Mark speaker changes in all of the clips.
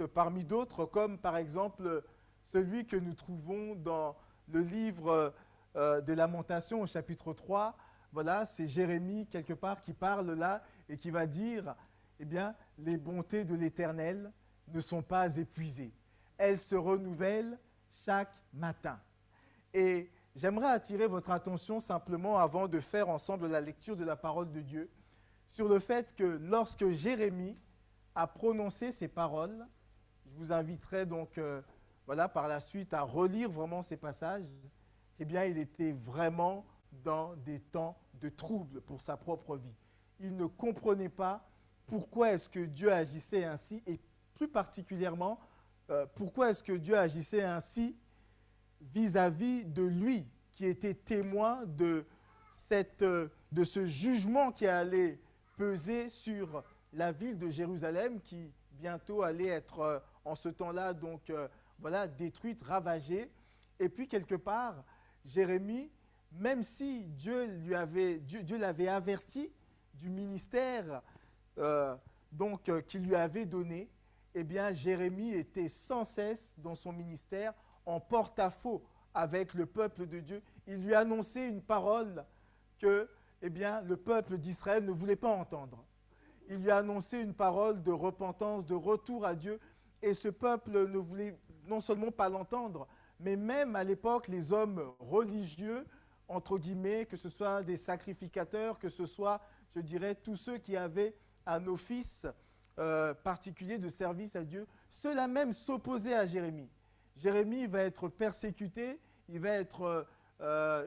Speaker 1: textes parmi d'autres, comme par exemple celui que nous trouvons dans le livre des Lamentations au chapitre 3. Voilà, c'est Jérémie quelque part qui parle là et qui va dire, eh bien, les bontés de l'Éternel ne sont pas épuisées. Elles se renouvellent chaque matin. Et j'aimerais attirer votre attention simplement avant de faire ensemble la lecture de la parole de Dieu sur le fait que lorsque Jérémie a prononcé ces paroles, je vous inviterai donc voilà, par la suite à relire vraiment ces passages, eh bien il était vraiment dans des temps de trouble pour sa propre vie. Il ne comprenait pas pourquoi est-ce que Dieu agissait ainsi et plus particulièrement pourquoi est-ce que Dieu agissait ainsi vis-à-vis de lui qui était témoin de ce jugement qui allait peser sur la ville de Jérusalem qui bientôt allait être en ce temps-là donc voilà, détruite, ravagée. Et puis quelque part, Jérémie, même si Dieu l'avait averti du ministère qu'il lui avait donné, eh bien Jérémie était sans cesse dans son ministère en porte-à-faux avec le peuple de Dieu. Il lui annonçait une parole que eh bien, le peuple d'Israël ne voulait pas entendre. Il lui a annoncé une parole de repentance, de retour à Dieu, et ce peuple ne voulait non seulement pas l'entendre, mais même à l'époque, les hommes religieux, entre guillemets, que ce soit des sacrificateurs, que ce soit, je dirais, tous ceux qui avaient un office particulier de service à Dieu, ceux-là même s'opposaient à Jérémie. Jérémie va être persécuté, il va être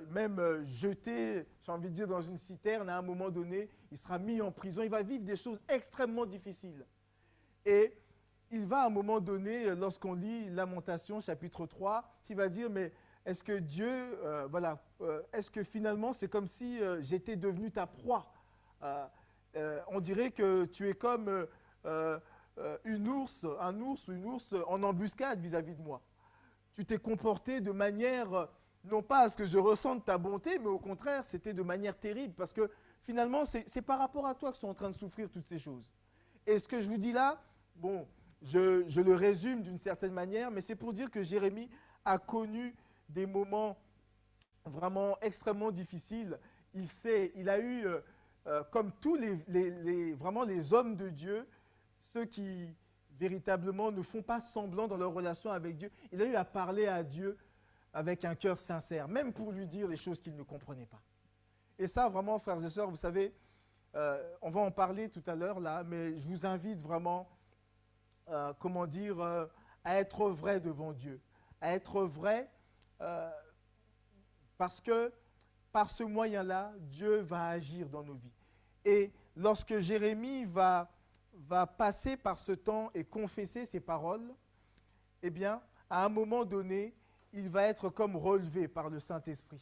Speaker 1: même jeté, j'ai envie de dire, dans une citerne. À un moment donné, il sera mis en prison, il va vivre des choses extrêmement difficiles. Et il va à un moment donné, lorsqu'on lit Lamentation chapitre 3, il va dire, mais est-ce que Dieu, est-ce que finalement c'est comme si j'étais devenu ta proie on dirait que tu es comme un ours ou une ours en embuscade vis-à-vis de moi. Tu t'es comporté de manière, non pas à ce que je ressente ta bonté, mais au contraire, c'était de manière terrible, parce que finalement, c'est par rapport à toi que sont en train de souffrir toutes ces choses. Et ce que je vous dis là, bon, je le résume d'une certaine manière, mais c'est pour dire que Jérémie a connu des moments vraiment extrêmement difficiles. Il a eu, comme tous vraiment les hommes de Dieu, ceux qui véritablement ne font pas semblant dans leur relation avec Dieu, il a eu à parler à Dieu avec un cœur sincère, même pour lui dire les choses qu'il ne comprenait pas. Et ça, vraiment, frères et sœurs, vous savez, on va en parler tout à l'heure là, mais je vous invite vraiment, à être vrai devant Dieu, à être vrai parce que par ce moyen-là, Dieu va agir dans nos vies. Et lorsque Jérémie va passer par ce temps et confesser ses paroles, eh bien, à un moment donné, il va être comme relevé par le Saint-Esprit.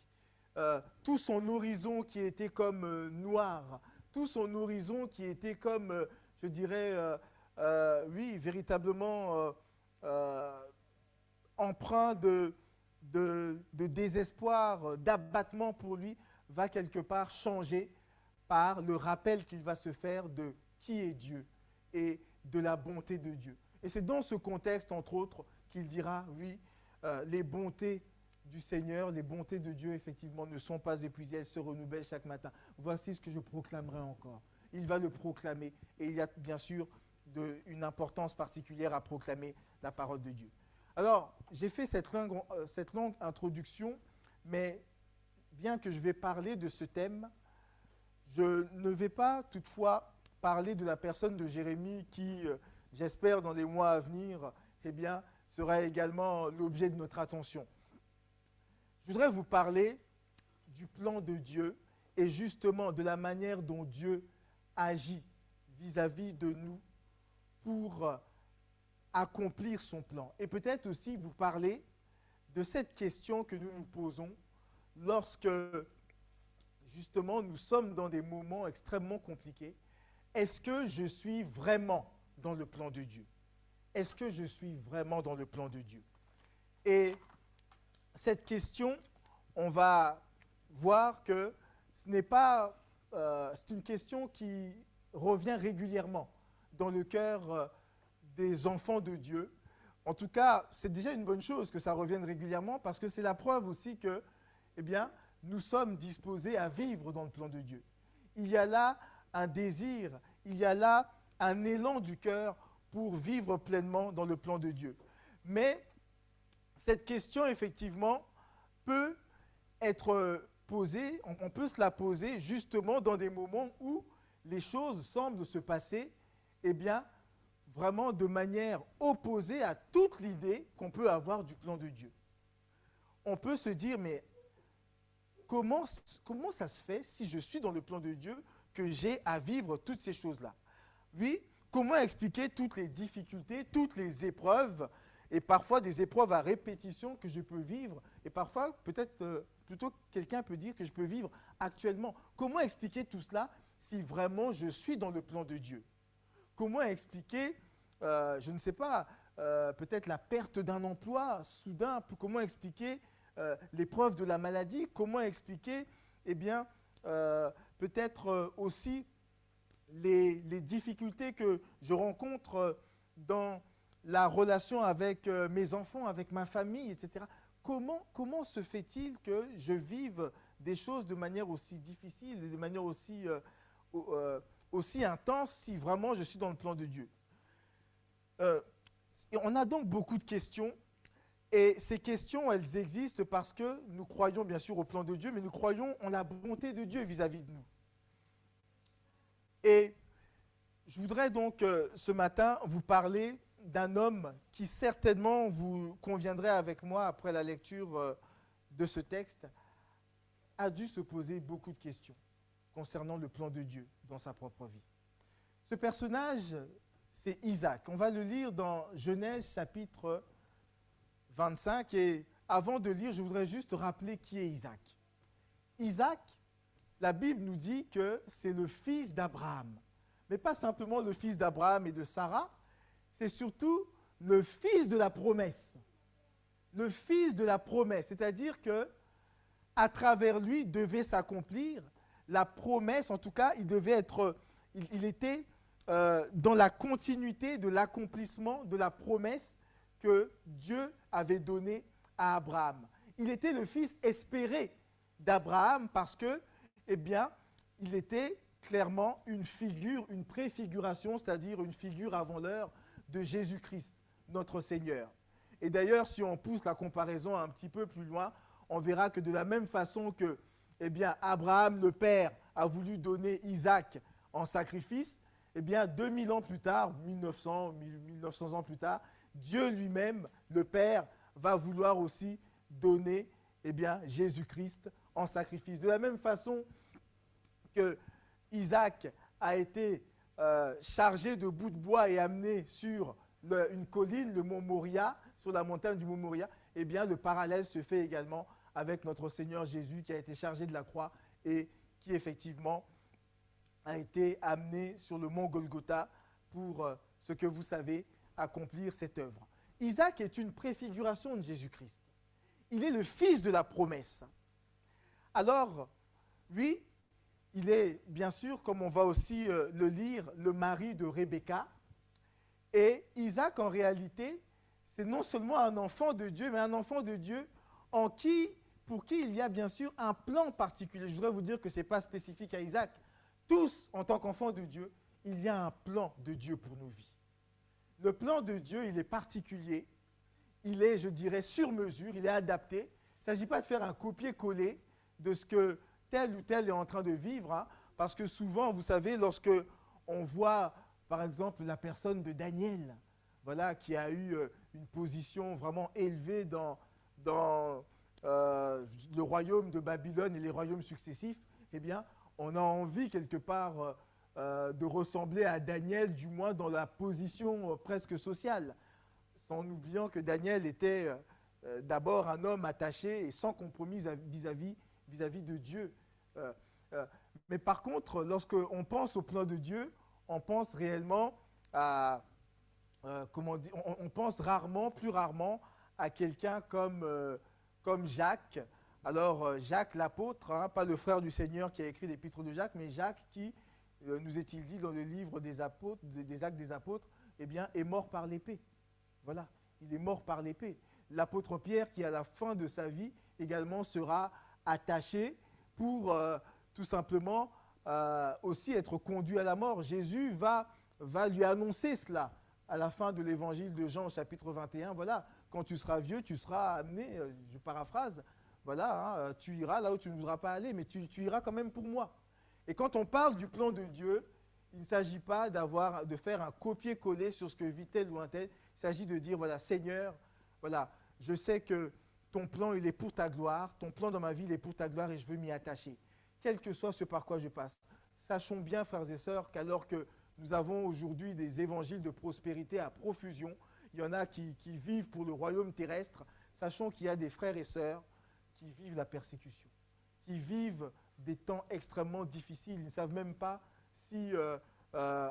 Speaker 1: Tout son horizon qui était comme noir, tout son horizon qui était comme, je dirais, oui, véritablement empreint de désespoir, d'abattement pour lui, va quelque part changer par le rappel qu'il va se faire de qui est Dieu et de la bonté de Dieu. Et c'est dans ce contexte, entre autres, qu'il dira, oui, les bontés du Seigneur, les bontés de Dieu, effectivement, ne sont pas épuisées, elles se renouvellent chaque matin. Voici ce que je proclamerai encore. Il va le proclamer, et il y a bien sûr une importance particulière à proclamer la parole de Dieu. Alors, j'ai fait cette longue introduction, mais bien que je vais parler de ce thème, je ne vais pas toutefois parler de la personne de Jérémie qui, j'espère, dans les mois à venir, eh bien, sera également l'objet de notre attention. Je voudrais vous parler du plan de Dieu et justement de la manière dont Dieu agit vis-à-vis de nous pour accomplir son plan. Et peut-être aussi vous parler de cette question que nous nous posons lorsque justement nous sommes dans des moments extrêmement compliqués. Est-ce que je suis vraiment dans le plan de Dieu? Est-ce que je suis vraiment dans le plan de Dieu? Et cette question, on va voir que ce n'est pas, c'est une question qui revient régulièrement dans le cœur des enfants de Dieu. En tout cas, c'est déjà une bonne chose que ça revienne régulièrement parce que c'est la preuve aussi que, eh bien, nous sommes disposés à vivre dans le plan de Dieu. Il y a là un désir, il y a là un élan du cœur pour vivre pleinement dans le plan de Dieu. Mais cette question, effectivement, peut être posée, on peut se la poser justement dans des moments où les choses semblent se passer, eh bien, vraiment de manière opposée à toute l'idée qu'on peut avoir du plan de Dieu. On peut se dire, mais comment ça se fait, si je suis dans le plan de Dieu, que j'ai à vivre toutes ces choses-là? Oui, comment expliquer toutes les difficultés, toutes les épreuves, et parfois des épreuves à répétition que je peux vivre, et parfois, peut-être, plutôt quelqu'un peut dire que je peux vivre actuellement. Comment expliquer tout cela si vraiment je suis dans le plan de Dieu? Comment expliquer, je ne sais pas, peut-être la perte d'un emploi soudain? Comment expliquer l'épreuve de la maladie? Comment expliquer, eh bien, peut-être aussi les difficultés que je rencontre dans la relation avec mes enfants, avec ma famille, etc. Comment se fait-il que je vive des choses de manière aussi difficile, de manière aussi intense si vraiment je suis dans le plan de Dieu? On a donc beaucoup de questions, et ces questions, elles existent parce que nous croyons bien sûr au plan de Dieu, mais nous croyons en la bonté de Dieu vis-à-vis de nous. Et je voudrais donc ce matin vous parler d'un homme qui certainement vous conviendrait avec moi après la lecture de ce texte, a dû se poser beaucoup de questions concernant le plan de Dieu dans sa propre vie. Ce personnage, c'est Isaac. On va le lire dans Genèse chapitre 25. Et avant de lire, je voudrais juste rappeler qui est Isaac. Isaac, la Bible nous dit que c'est le fils d'Abraham. Mais pas simplement le fils d'Abraham et de Sarah, c'est surtout le fils de la promesse. Le fils de la promesse, c'est-à-dire que à travers lui devait s'accomplir la promesse, en tout cas, il était dans la continuité de l'accomplissement de la promesse que Dieu avait donnée à Abraham. Il était le fils espéré d'Abraham parce que, eh bien, il était clairement une figure, une préfiguration, c'est-à-dire une figure avant l'heure de Jésus-Christ, notre Seigneur. Et d'ailleurs, si on pousse la comparaison un petit peu plus loin, on verra que de la même façon que, eh bien, Abraham, le père, a voulu donner Isaac en sacrifice, eh bien, 2000 ans plus tard, 1900 ans plus tard, Dieu lui-même, le Père, va vouloir aussi donner, eh bien, Jésus-Christ en sacrifice. De la même façon que Isaac a été chargé de bouts de bois et amené sur une colline, le mont Moria, sur la montagne du mont Moria, eh bien, le parallèle se fait également avec notre Seigneur Jésus qui a été chargé de la croix et qui effectivement a été amené sur le mont Golgotha pour, ce que vous savez, accomplir cette œuvre. Isaac est une préfiguration de Jésus-Christ. Il est le fils de la promesse. Alors, oui, il est bien sûr, comme on va aussi le lire, le mari de Rebecca. Et Isaac, en réalité, c'est non seulement un enfant de Dieu, mais un enfant de Dieu pour qui il y a bien sûr un plan particulier. Je voudrais vous dire que ce n'est pas spécifique à Isaac. Tous, en tant qu'enfants de Dieu, il y a un plan de Dieu pour nos vies. Le plan de Dieu, il est particulier, il est, je dirais, sur mesure, il est adapté. Il ne s'agit pas de faire un copier-coller de ce que tel ou tel est en train de vivre, hein, parce que souvent, vous savez, lorsque on voit, par exemple, la personne de Daniel, voilà, qui a eu une position vraiment élevée dans le royaume de Babylone et les royaumes successifs, eh bien, on a envie quelque part de ressembler à Daniel, du moins dans la position presque sociale, sans oubliant que Daniel était d'abord un homme attaché et sans compromis vis-à-vis de Dieu. Mais par contre, lorsqu'on pense au plan de Dieu, on pense réellement à, on pense plus rarement à quelqu'un comme Jacques. Alors, Jacques l'apôtre, hein, pas le frère du Seigneur qui a écrit l'épître de Jacques, mais Jacques qui, nous est-il dit dans le livre des Actes des Apôtres, eh bien, est mort par l'épée. Voilà, il est mort par l'épée. L'apôtre Pierre, qui à la fin de sa vie également sera attaché pour tout simplement aussi être conduit à la mort. Jésus va lui annoncer cela à la fin de l'évangile de Jean, chapitre 21. Voilà, quand tu seras vieux, tu seras amené, je paraphrase, voilà, hein, tu iras là où tu ne voudras pas aller, mais tu iras quand même pour moi. Et quand on parle du plan de Dieu, il ne s'agit pas de faire un copier-coller sur ce que vit tel ou un tel. Il s'agit de dire, voilà, Seigneur, voilà, je sais que ton plan, il est pour ta gloire, ton plan dans ma vie, il est pour ta gloire et je veux m'y attacher, quel que soit ce par quoi je passe. Sachons bien, frères et sœurs, qu'alors que nous avons aujourd'hui des évangiles de prospérité à profusion, il y en a qui vivent pour le royaume terrestre, sachons qu'il y a des frères et sœurs qui vivent la persécution, qui vivent des temps extrêmement difficiles. Ils ne savent même pas si,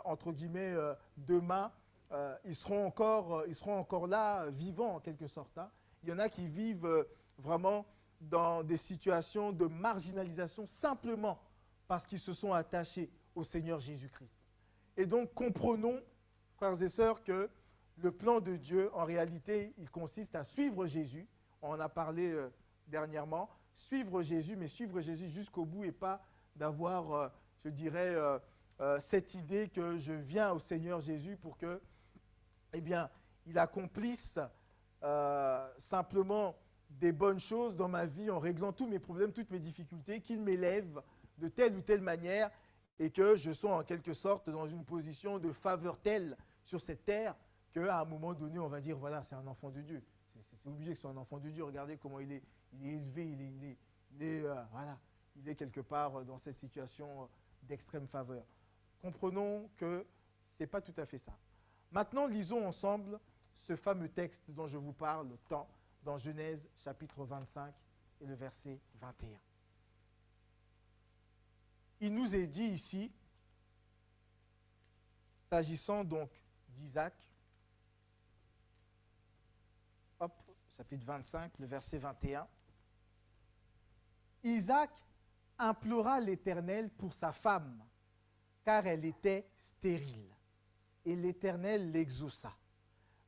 Speaker 1: entre guillemets, demain, ils seront encore là, vivants en quelque sorte. Hein. Il y en a qui vivent vraiment dans des situations de marginalisation simplement parce qu'ils se sont attachés au Seigneur Jésus-Christ. Et donc, comprenons, frères et sœurs, que le plan de Dieu, en réalité, il consiste à suivre Jésus. On en a parlé dernièrement. Suivre Jésus, mais suivre Jésus jusqu'au bout et pas d'avoir, je dirais, cette idée que je viens au Seigneur Jésus pour que, eh bien, il accomplisse simplement des bonnes choses dans ma vie en réglant tous mes problèmes, toutes mes difficultés, qu'il m'élève de telle ou telle manière et que je sois en quelque sorte dans une position de faveur telle sur cette terre qu'à un moment donné, on va dire, voilà, c'est un enfant de Dieu. C'est obligé que ce soit un enfant de Dieu. Regardez comment il est élevé, voilà, il est quelque part dans cette situation d'extrême faveur. Comprenons que ce n'est pas tout à fait ça. Maintenant, lisons ensemble ce fameux texte dont je vous parle tant dans Genèse chapitre 25 et le verset 21. Il nous est dit ici, s'agissant donc d'Isaac, chapitre 25, le verset 21, Isaac implora l'Éternel pour sa femme, car elle était stérile, et l'Éternel l'exauça.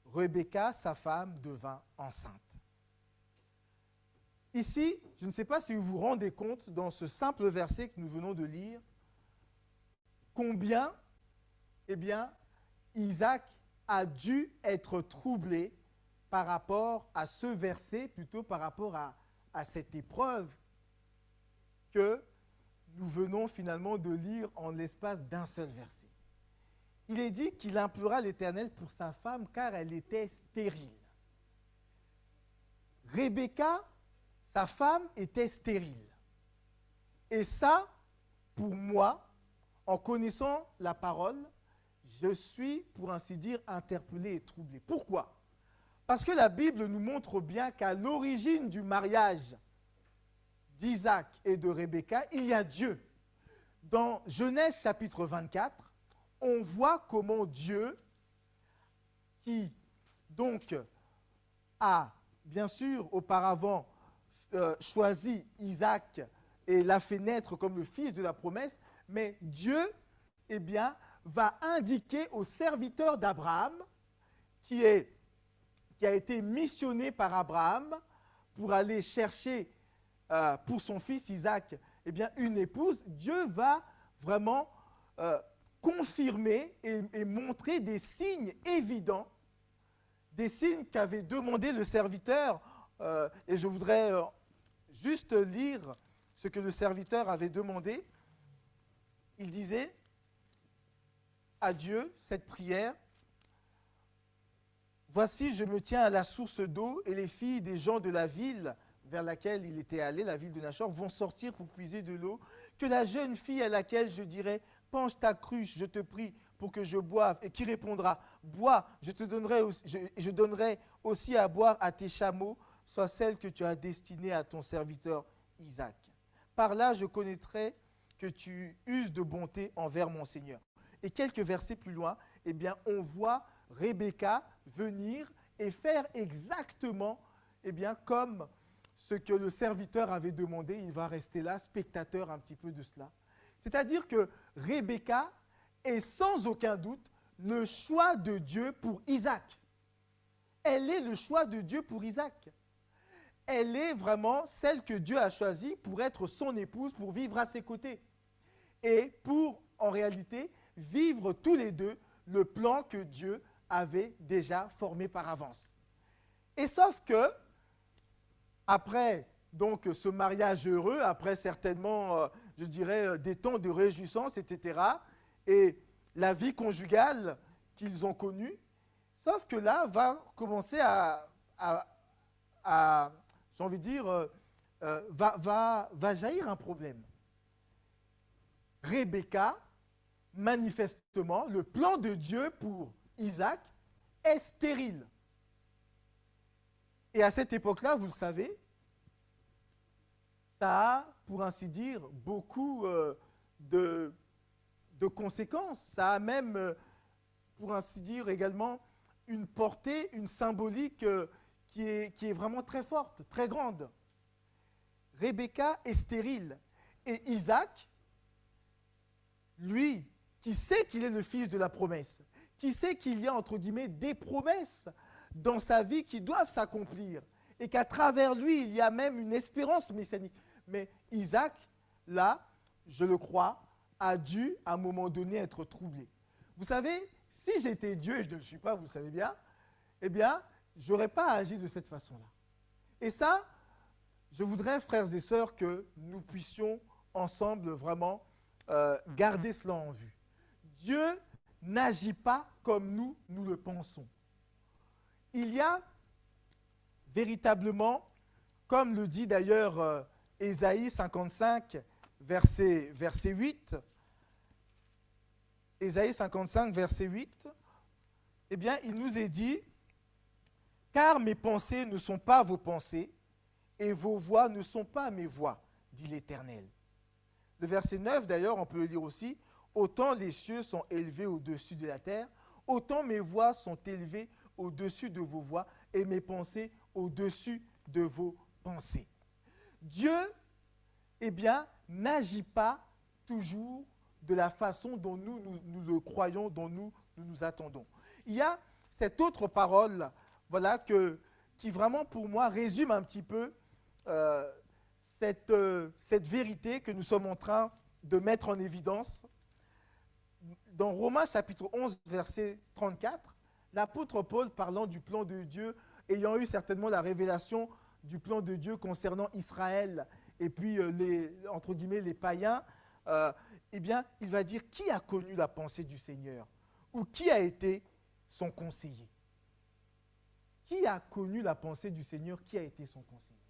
Speaker 1: Rebecca, sa femme, devint enceinte. Ici, je ne sais pas si vous vous rendez compte, dans ce simple verset que nous venons de lire, combien, eh bien, Isaac a dû être troublé par rapport à ce verset, plutôt par rapport à cette épreuve que nous venons finalement de lire en l'espace d'un seul verset. Il est dit qu'il implora l'Éternel pour sa femme car elle était stérile. Rebecca, sa femme, était stérile. Et ça, pour moi, en connaissant la parole, je suis, pour ainsi dire, interpellé et troublé. Pourquoi ? Parce que la Bible nous montre bien qu'à l'origine du mariage d'Isaac et de Rebecca, il y a Dieu. Dans Genèse chapitre 24, on voit comment Dieu, qui donc a bien sûr auparavant choisi Isaac et l'a fait naître comme le fils de la promesse, mais Dieu, eh bien, va indiquer au serviteur d'Abraham, qui a été missionné par Abraham pour aller chercher pour son fils Isaac, eh bien, une épouse. Dieu va vraiment confirmer et montrer des signes évidents, des signes qu'avait demandé le serviteur. Et je voudrais juste lire ce que le serviteur avait demandé. Il disait à Dieu cette prière: « Voici, je me tiens à la source d'eau, et les filles des gens de la ville vers laquelle il était allé, la ville de Nachor, vont sortir pour puiser de l'eau. Que la jeune fille à laquelle je dirai, penche ta cruche, je te prie, pour que je boive, et qui répondra, bois, je donnerai aussi à boire à tes chameaux, soit celle que tu as destinée à ton serviteur Isaac. Par là, je connaîtrai que tu uses de bonté envers mon Seigneur. » Et quelques versets plus loin, eh bien, on voit Rebecca venir et faire exactement, eh bien, comme ce que le serviteur avait demandé. Il va rester là, spectateur un petit peu de cela. C'est-à-dire que Rebecca est sans aucun doute le choix de Dieu pour Isaac. Elle est le choix de Dieu pour Isaac. Elle est vraiment celle que Dieu a choisie pour être son épouse, pour vivre à ses côtés. Et pour, en réalité, vivre tous les deux le plan que Dieu avait déjà formé par avance. Et sauf que, après donc, ce mariage heureux, après certainement, je dirais, des temps de réjouissance, etc., et la vie conjugale qu'ils ont connue, sauf que là va commencer j'ai envie de dire, va jaillir un problème. Rebecca, manifestement, le plan de Dieu pour Isaac est stérile. Et à cette époque-là, vous le savez, ça a, pour ainsi dire, beaucoup de conséquences. Ça a même, pour ainsi dire, également une portée, une symbolique qui est vraiment très forte, très grande. Rebecca est stérile. Et Isaac, lui, qui sait qu'il est le fils de la promesse, qui sait qu'il y a, entre guillemets, des promesses dans sa vie qui doivent s'accomplir, et qu'à travers lui, il y a même une espérance messianique. Mais Isaac, là, je le crois, a dû, à un moment donné, être troublé. Vous savez, si j'étais Dieu, et je ne le suis pas, vous le savez bien, eh bien, je n'aurais pas agi de cette façon-là. Et ça, je voudrais, frères et sœurs, que nous puissions ensemble vraiment garder cela en vue. Dieu n'agit pas comme nous le pensons. Il y a véritablement, comme le dit d'ailleurs Ésaïe 55, verset 8, Ésaïe 55, verset 8, eh bien, il nous est dit « Car mes pensées ne sont pas vos pensées, et vos voix ne sont pas mes voix, dit l'Éternel. » Le verset 9, d'ailleurs, on peut le lire aussi, « Autant les cieux sont élevés au-dessus de la terre, autant mes voix sont élevées au-dessus de vos voix, et mes pensées au-dessus de vos pensées. » Dieu, eh bien, n'agit pas toujours de la façon dont nous le croyons, dont nous attendons. Il y a cette autre parole, voilà, qui vraiment pour moi résume un petit peu cette vérité que nous sommes en train de mettre en évidence. Dans Romains chapitre 11, verset 34, l'apôtre Paul, parlant du plan de Dieu, ayant eu certainement la révélation du plan de Dieu concernant Israël et puis entre guillemets les païens, eh bien, il va dire qui a connu la pensée du Seigneur ou qui a été son conseiller. Qui a connu la pensée du Seigneur, qui a été son conseiller?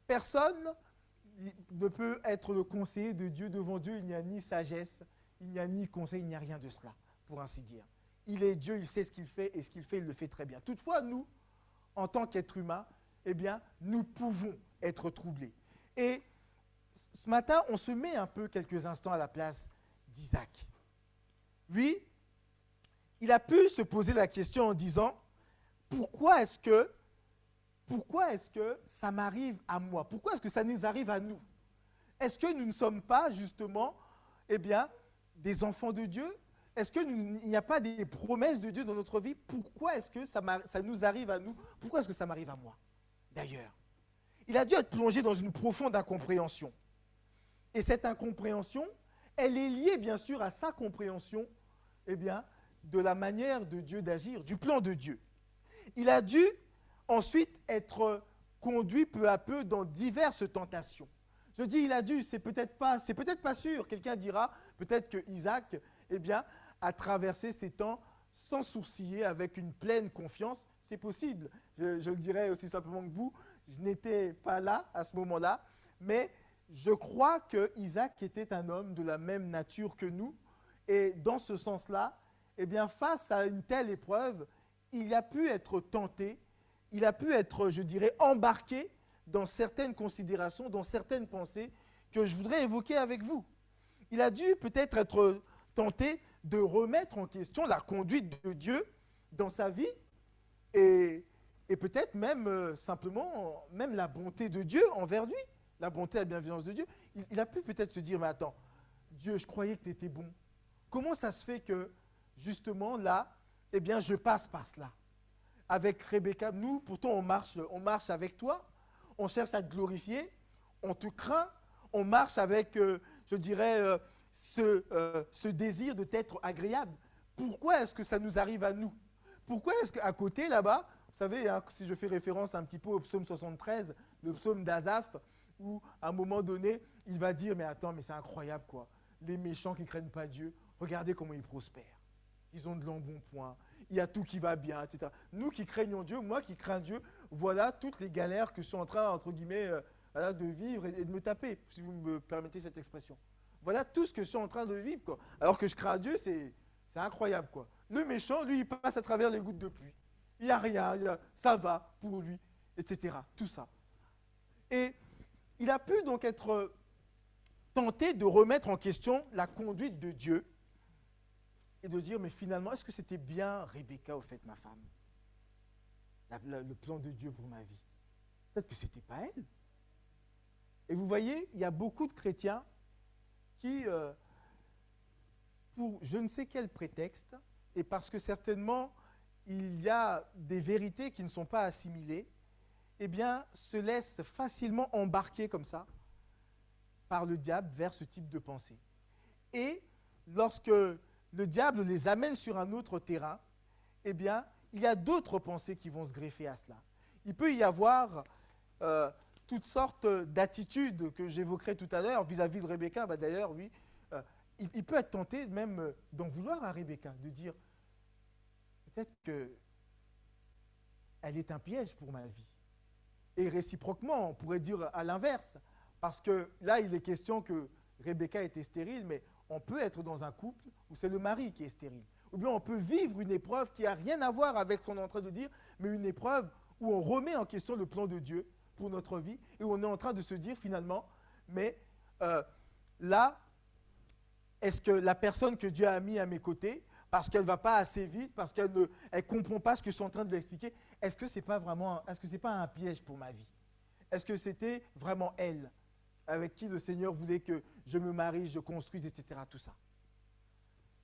Speaker 1: Personne ne peut être le conseiller de Dieu. Devant Dieu, il n'y a ni sagesse, il n'y a ni conseil, il n'y a rien de cela, pour ainsi dire. Il est Dieu, il sait ce qu'il fait, et ce qu'il fait, il le fait très bien. Toutefois, nous, en tant qu'êtres humains, eh bien, nous pouvons être troublés. Et ce matin, on se met un peu quelques instants à la place d'Isaac. Lui, il a pu se poser la question en disant, pourquoi est-ce que ça m'arrive à moi? Pourquoi est-ce que ça nous arrive à nous? Est-ce que nous ne sommes pas justement, eh bien, des enfants de Dieu? Est-ce qu'il n'y a pas des promesses de Dieu dans notre vie? Pourquoi est-ce que ça nous arrive à nous? Pourquoi est-ce que ça m'arrive à moi? D'ailleurs, il a dû être plongé dans une profonde incompréhension. Et cette incompréhension, elle est liée bien sûr à sa compréhension, eh bien, de la manière de Dieu d'agir, du plan de Dieu. Il a dû ensuite être conduit peu à peu dans diverses tentations. Je dis il a dû, c'est peut-être pas sûr. Quelqu'un dira peut-être que Isaac, eh bien, a traversé ces temps sans sourciller, avec une pleine confiance. C'est possible. Je le dirais aussi simplement que vous, je n'étais pas là à ce moment-là, mais je crois que Isaac était un homme de la même nature que nous, et dans ce sens-là, eh bien, face à une telle épreuve, il a pu être tenté, il a pu être, je dirais, embarqué dans certaines considérations, dans certaines pensées que je voudrais évoquer avec vous. Il a dû peut-être être tenté de remettre en question la conduite de Dieu dans sa vie et peut-être même simplement même la bonté de Dieu envers lui, la bonté et la bienveillance de Dieu. Il a pu peut-être se dire, mais attends, Dieu, je croyais que tu étais bon. Comment ça se fait que justement là, eh bien, je passe par cela. Avec Rebecca, nous, pourtant, on marche avec toi, on cherche à te glorifier, on te craint, on marche avec, je dirais, ce désir de t'être agréable. Pourquoi est-ce que ça nous arrive à nous? Pourquoi est-ce qu'à côté, là-bas, vous savez, hein, si je fais référence un petit peu au psaume 73, le psaume d'Asaph, où à un moment donné, il va dire, mais attends, mais c'est incroyable quoi. Les méchants qui ne craignent pas Dieu, regardez comment ils prospèrent. Ils ont de l'embonpoint, il y a tout qui va bien, etc. Nous qui craignons Dieu, moi qui crains Dieu, voilà toutes les galères que je suis en train, entre guillemets, voilà, de vivre et de me taper, si vous me permettez cette expression. Voilà tout ce que je suis en train de vivre, quoi. Alors que je crains Dieu, c'est incroyable, quoi. Le méchant, lui, il passe à travers les gouttes de pluie. Il n'y a rien, ça va pour lui, etc. Tout ça. Et il a pu donc être tenté de remettre en question la conduite de Dieu et de dire, mais finalement, est-ce que c'était bien Rebecca, au fait, ma femme? Le plan de Dieu pour ma vie. Peut-être que ce n'était pas elle. Et vous voyez, il y a beaucoup de chrétiens qui, pour je ne sais quel prétexte, et parce que certainement il y a des vérités qui ne sont pas assimilées, eh bien, se laissent facilement embarquer comme ça par le diable vers ce type de pensée. Et lorsque le diable les amène sur un autre terrain, eh bien, il y a d'autres pensées qui vont se greffer à cela. Il peut y avoir toutes sortes d'attitudes que j'évoquerai tout à l'heure vis-à-vis de Rebecca. Bah, d'ailleurs, oui, il peut être tenté même d'en vouloir à Rebecca, de dire peut-être qu'elle est un piège pour ma vie. Et réciproquement, on pourrait dire à l'inverse, parce que là, il est question que Rebecca était stérile, mais on peut être dans un couple où c'est le mari qui est stérile. Ou bien on peut vivre une épreuve qui n'a rien à voir avec ce qu'on est en train de dire, mais une épreuve où on remet en question le plan de Dieu pour notre vie et où on est en train de se dire finalement, mais là, est-ce que la personne que Dieu a mis à mes côtés, parce qu'elle ne va pas assez vite, parce qu'elle ne comprend pas ce que je suis en train de lui expliquer, est-ce que ce n'est pas vraiment, est-ce que c'est pas un piège pour ma vie? Est-ce que c'était vraiment elle avec qui le Seigneur voulait que je me marie, je construise, etc. Tout ça.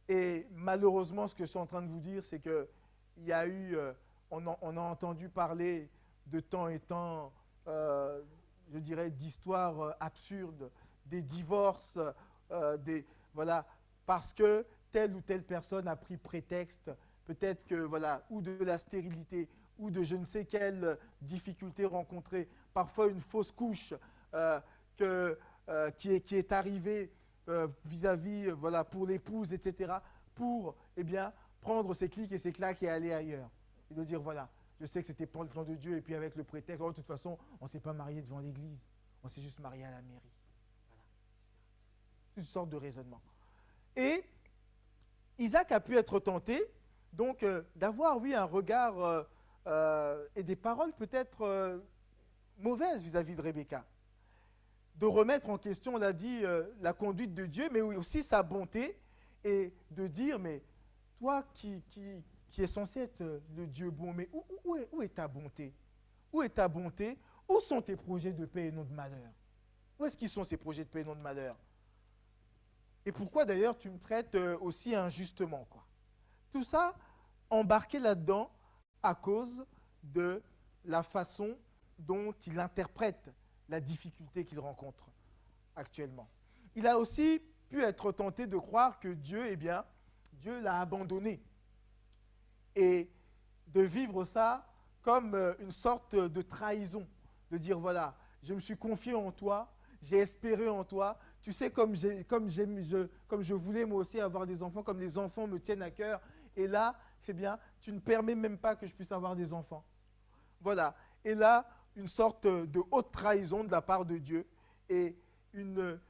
Speaker 1: Et malheureusement, ce que je suis en train de vous dire, c'est qu'il y a eu, on a entendu parler de temps et temps, je dirais, d'histoires absurdes, des divorces, voilà, parce que telle ou telle personne a pris prétexte, peut-être que, voilà, ou de la stérilité, ou de je ne sais quelle difficulté rencontrée, parfois une fausse couche qui est arrivée vis-à-vis, voilà, pour l'épouse, etc., pour, eh bien, prendre ses clics et ses claques et aller ailleurs. Et de dire, voilà, je sais que c'était pas le plan de Dieu, et puis avec le prétexte, oh, de toute façon, on ne s'est pas marié devant l'église, on s'est juste marié à la mairie. Voilà. Une sorte de raisonnement. Et Isaac a pu être tenté, donc, d'avoir, oui, un regard et des paroles peut-être mauvaises vis-à-vis de Rebecca. De remettre en question, on l'a dit, la conduite de Dieu, mais aussi sa bonté, et de dire, mais toi qui es censé être le Dieu bon, mais où est ta bonté? Où est ta bonté? Où sont tes projets de paix et non de malheur? Où est-ce qu'ils sont ces projets de paix et non de malheur? Et pourquoi d'ailleurs tu me traites aussi injustement, quoi? Tout ça embarqué là-dedans à cause de la façon dont il interprète la difficulté qu'il rencontre actuellement. Il a aussi pu être tenté de croire que Dieu, eh bien, Dieu l'a abandonné et de vivre ça comme une sorte de trahison, de dire voilà, je me suis confié en toi, j'ai espéré en toi, tu sais comme je voulais moi aussi avoir des enfants, comme les enfants me tiennent à cœur, et là, eh bien, tu ne permets même pas que je puisse avoir des enfants. Voilà, et là, une sorte de haute trahison de la part de Dieu et une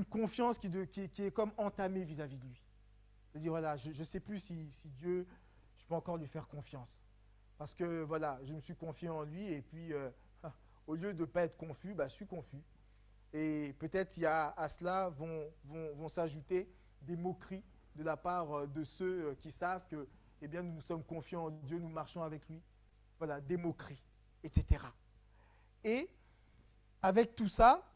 Speaker 1: confiance qui est comme entamée vis-à-vis de lui. De dire, voilà, je ne sais plus si Dieu, je peux encore lui faire confiance. Parce que, voilà, je me suis confié en lui et puis, au lieu de ne pas être confus, je suis confus. Et peut-être à cela vont s'ajouter des moqueries de la part de ceux qui savent que, eh bien, nous sommes confiants en Dieu, nous marchons avec lui. Voilà, des moqueries, etc. Et avec tout ça,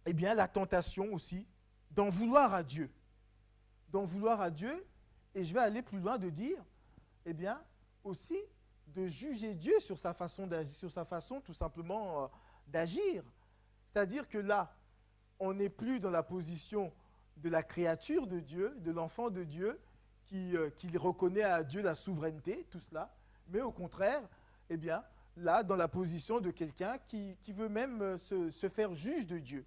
Speaker 1: eh bien, la tentation aussi d'en vouloir à Dieu. d'en vouloir à Dieu, et je vais aller plus loin de dire, eh bien, aussi de juger Dieu sur sa façon d'agir, sur sa façon tout simplement d'agir. C'est-à-dire que là, on n'est plus dans la position de la créature de Dieu, de l'enfant de Dieu, qui reconnaît à Dieu la souveraineté, tout cela, mais au contraire, eh bien, là, dans la position de quelqu'un qui veut même se faire juge de Dieu.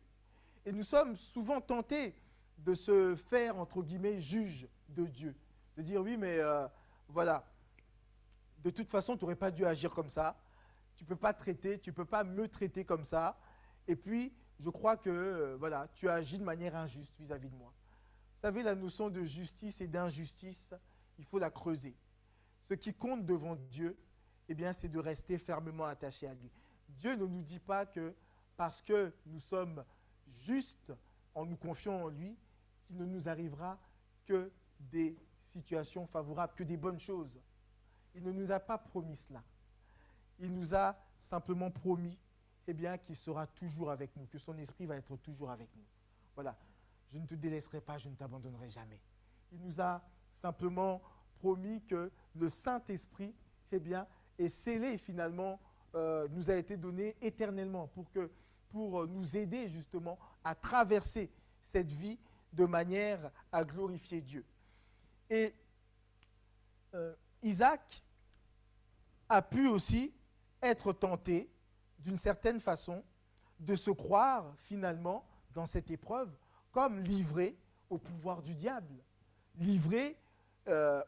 Speaker 1: Et nous sommes souvent tentés de se faire, entre guillemets, juge de Dieu. De dire, oui, mais voilà, de toute façon, tu n'aurais pas dû agir comme ça. Tu ne peux pas traiter, tu ne peux pas me traiter comme ça. Et puis, je crois que voilà, tu as agi de manière injuste vis-à-vis de moi. Vous savez, la notion de justice et d'injustice, il faut la creuser. Ce qui compte devant Dieu, eh bien, c'est de rester fermement attaché à lui. Dieu ne nous dit pas que parce que nous sommes justes en nous confiant en lui, qu'il ne nous arrivera que des situations favorables, que des bonnes choses. Il ne nous a pas promis cela. Il nous a simplement promis eh bien, qu'il sera toujours avec nous, que son esprit va être toujours avec nous. Voilà, je ne te délaisserai pas, je ne t'abandonnerai jamais. Il nous a simplement promis que le Saint-Esprit eh bien, est scellé finalement, nous a été donné éternellement pour nous aider justement à traverser cette vie de manière à glorifier Dieu. Et Isaac a pu aussi être tenté, d'une certaine façon, de se croire finalement dans cette épreuve comme livré au pouvoir du diable. Livré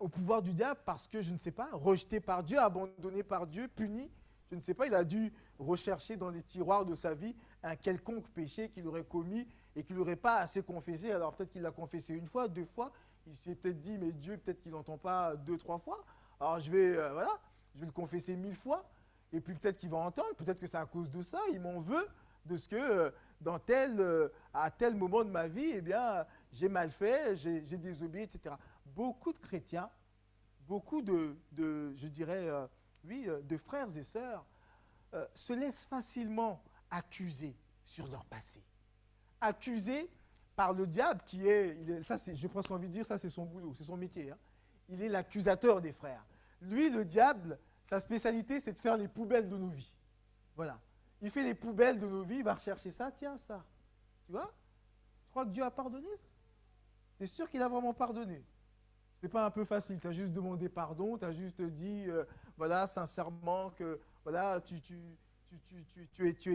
Speaker 1: au pouvoir du diable parce que, je ne sais pas, rejeté par Dieu, abandonné par Dieu, puni. Je ne sais pas, il a dû rechercher dans les tiroirs de sa vie un quelconque péché qu'il aurait commis et qu'il n'aurait pas assez confessé. Alors peut-être qu'il l'a confessé une fois, deux fois. Il s'est peut-être dit, mais Dieu, peut-être qu'il n'entend pas deux, trois fois. Alors je vais le confesser 1000 fois. Et puis peut-être qu'il va entendre, peut-être que c'est à cause de ça, il m'en veut de ce que à tel moment de ma vie, eh bien, j'ai mal fait, j'ai désobéi, etc. Beaucoup de chrétiens, beaucoup je dirais, de frères et sœurs se laissent facilement accuser sur leur passé. Accusés par le diable qui est ça j'ai presque envie de dire, ça c'est son boulot, c'est son métier. Hein. Il est l'accusateur des frères. Lui, le diable, sa spécialité, c'est de faire les poubelles de nos vies. Voilà. Il fait les poubelles de nos vies, il va rechercher ça, tiens, ça. Tu vois? Tu crois que Dieu a pardonné ça? Tu es sûr qu'il a vraiment pardonné? Ce n'est pas un peu facile, tu as juste demandé pardon, tu as juste dit, voilà, sincèrement, que voilà, tu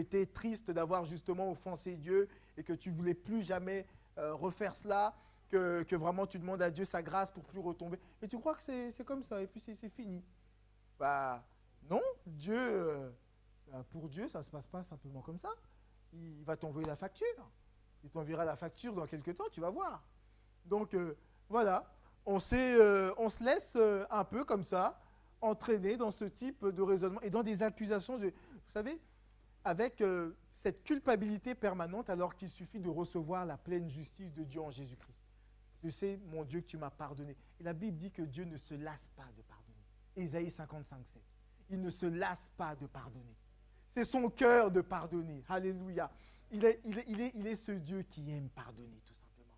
Speaker 1: étais triste d'avoir justement offensé Dieu et que tu ne voulais plus jamais refaire cela, que vraiment tu demandes à Dieu sa grâce pour plus retomber. Et tu crois que c'est comme ça, et puis c'est fini. Bah non, Dieu, pour Dieu, ça ne se passe pas simplement comme ça. Il va t'envoyer la facture. Il t'enverra la facture dans quelques temps, tu vas voir. Donc voilà, on se laisse un peu comme ça, entraîner dans ce type de raisonnement et dans des accusations de, vous savez, avec cette culpabilité permanente alors qu'il suffit de recevoir la pleine justice de Dieu en Jésus-Christ. Je sais, mon Dieu, que tu m'as pardonné. Et la Bible dit que Dieu ne se lasse pas de pardonner. Ésaïe 55, 7. Il ne se lasse pas de pardonner. C'est son cœur de pardonner. Alléluia. Il est ce Dieu qui aime pardonner, tout simplement.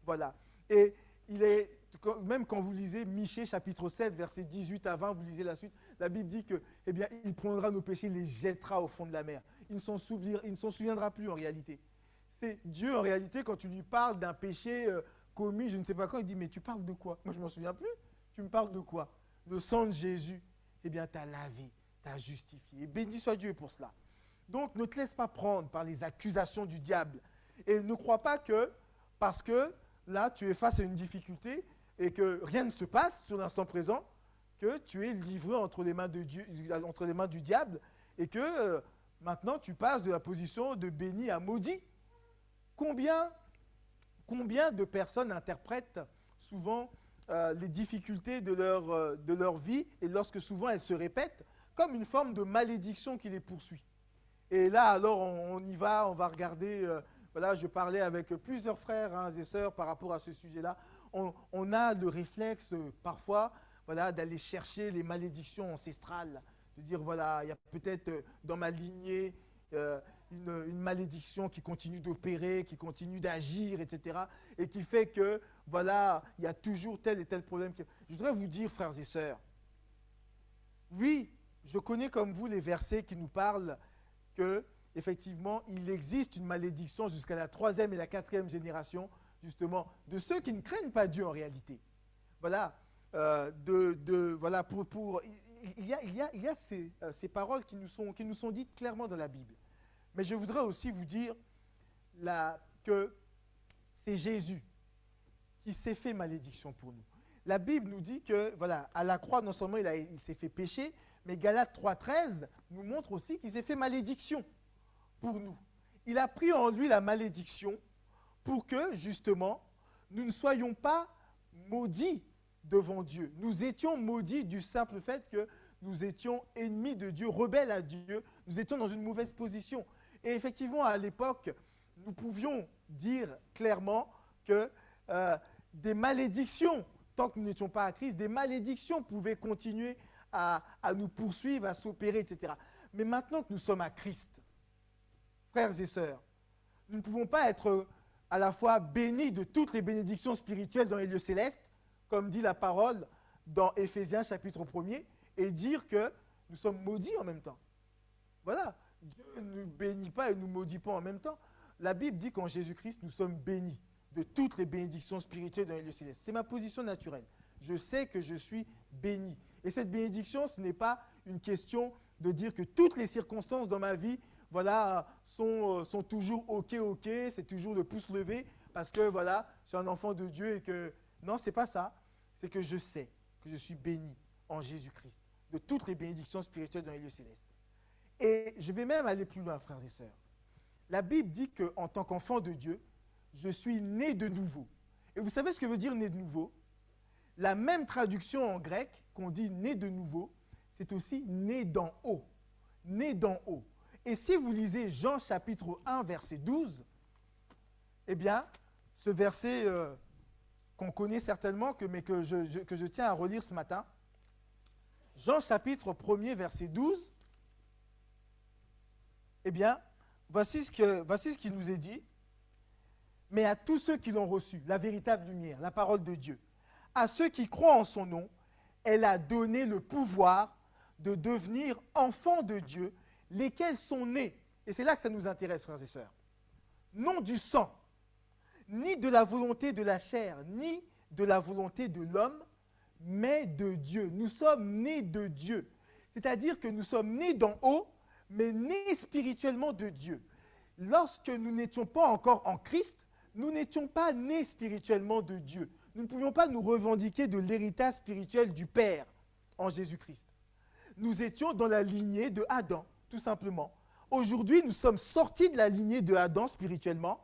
Speaker 1: Voilà. Et même quand vous lisez Michée, chapitre 7, versets 18 à 20, vous lisez la suite, la Bible dit que, eh bien, il prendra nos péchés, il les jettera au fond de la mer. Il ne s'en souviendra plus en réalité. C'est Dieu, en réalité, quand tu lui parles d'un péché commis, je ne sais pas quand, il dit, mais tu parles de quoi? Moi, je ne m'en souviens plus. Tu me parles de quoi? Le sang de Jésus, eh bien, t'a lavé, t'a justifié. Et béni soit Dieu pour cela. Donc, ne te laisse pas prendre par les accusations du diable. Et ne crois pas que, parce que là, tu es face à une difficulté et que rien ne se passe sur l'instant présent, que tu es livré entre les mains de Dieu, entre les mains du diable, et que maintenant, tu passes de la position de béni à maudit. Combien de personnes interprètent souvent les difficultés de leur vie, et lorsque souvent elles se répètent, comme une forme de malédiction qui les poursuit. Et là, alors, on y va, on va regarder, voilà, je parlais avec plusieurs frères et sœurs par rapport à ce sujet-là. On a le réflexe, parfois, voilà, d'aller chercher les malédictions ancestrales, de dire, voilà, il y a peut-être dans ma lignée une malédiction qui continue d'opérer, qui continue d'agir, etc., et qui fait que, voilà, il y a toujours tel et tel problème. Je voudrais vous dire, frères et sœurs, oui, je connais comme vous les versets qui nous parlent que, effectivement, il existe une malédiction jusqu'à la 3e et la 4e génération, justement, de ceux qui ne craignent pas Dieu en réalité. Voilà, voilà il y a ces paroles qui nous sont dites clairement dans la Bible. Mais je voudrais aussi vous dire que c'est Jésus qui s'est fait malédiction pour nous. La Bible nous dit que, voilà, à la croix, non seulement il s'est fait pécher, mais Galates 3,13 nous montre aussi qu'il s'est fait malédiction pour nous. Il a pris en lui la malédiction pour que, justement, nous ne soyons pas maudits devant Dieu. Nous étions maudits du simple fait que nous étions ennemis de Dieu, rebelles à Dieu, nous étions dans une mauvaise position. Et effectivement, à l'époque, nous pouvions dire clairement que des malédictions, tant que nous n'étions pas à Christ, des malédictions pouvaient continuer à nous poursuivre, à s'opérer, etc. Mais maintenant que nous sommes à Christ, frères et sœurs, nous ne pouvons pas être à la fois bénis de toutes les bénédictions spirituelles dans les lieux célestes, comme dit la parole dans Éphésiens chapitre 1er, et dire que nous sommes maudits en même temps. Voilà, Dieu ne nous bénit pas et ne nous maudit pas en même temps. La Bible dit qu'en Jésus-Christ, nous sommes bénis de toutes les bénédictions spirituelles dans les lieux célestes. C'est ma position naturelle. Je sais que je suis béni. Et cette bénédiction, ce n'est pas une question de dire que toutes les circonstances dans ma vie, voilà, sont toujours OK, c'est toujours le pouce levé, parce que voilà, je suis un enfant de Dieu et que... Non, ce n'est pas ça. C'est que je sais que je suis béni en Jésus-Christ de toutes les bénédictions spirituelles dans les lieux célestes. Et je vais même aller plus loin, frères et sœurs. La Bible dit qu'en tant qu'enfant de Dieu, je suis né de nouveau. Et vous savez ce que veut dire né de nouveau? La même traduction en grec qu'on dit né de nouveau, c'est aussi né d'en haut. Né d'en haut. Et si vous lisez Jean chapitre 1, verset 12, eh bien, ce verset qu'on connaît certainement, mais que je tiens à relire ce matin, Jean chapitre 1er, verset 12, eh bien, voici ce qu'il nous est dit. Mais à tous ceux qui l'ont reçu, la véritable lumière, la parole de Dieu, à ceux qui croient en son nom, elle a donné le pouvoir de devenir enfants de Dieu, lesquels sont nés, et c'est là que ça nous intéresse, frères et sœurs, non du sang, ni de la volonté de la chair, ni de la volonté de l'homme, mais de Dieu. Nous sommes nés de Dieu. C'est-à-dire que nous sommes nés d'en haut, mais nés spirituellement de Dieu. Lorsque nous n'étions pas encore en Christ, nous n'étions pas nés spirituellement de Dieu. Nous ne pouvions pas nous revendiquer de l'héritage spirituel du Père en Jésus-Christ. Nous étions dans la lignée de Adam, tout simplement. Aujourd'hui, nous sommes sortis de la lignée de Adam spirituellement,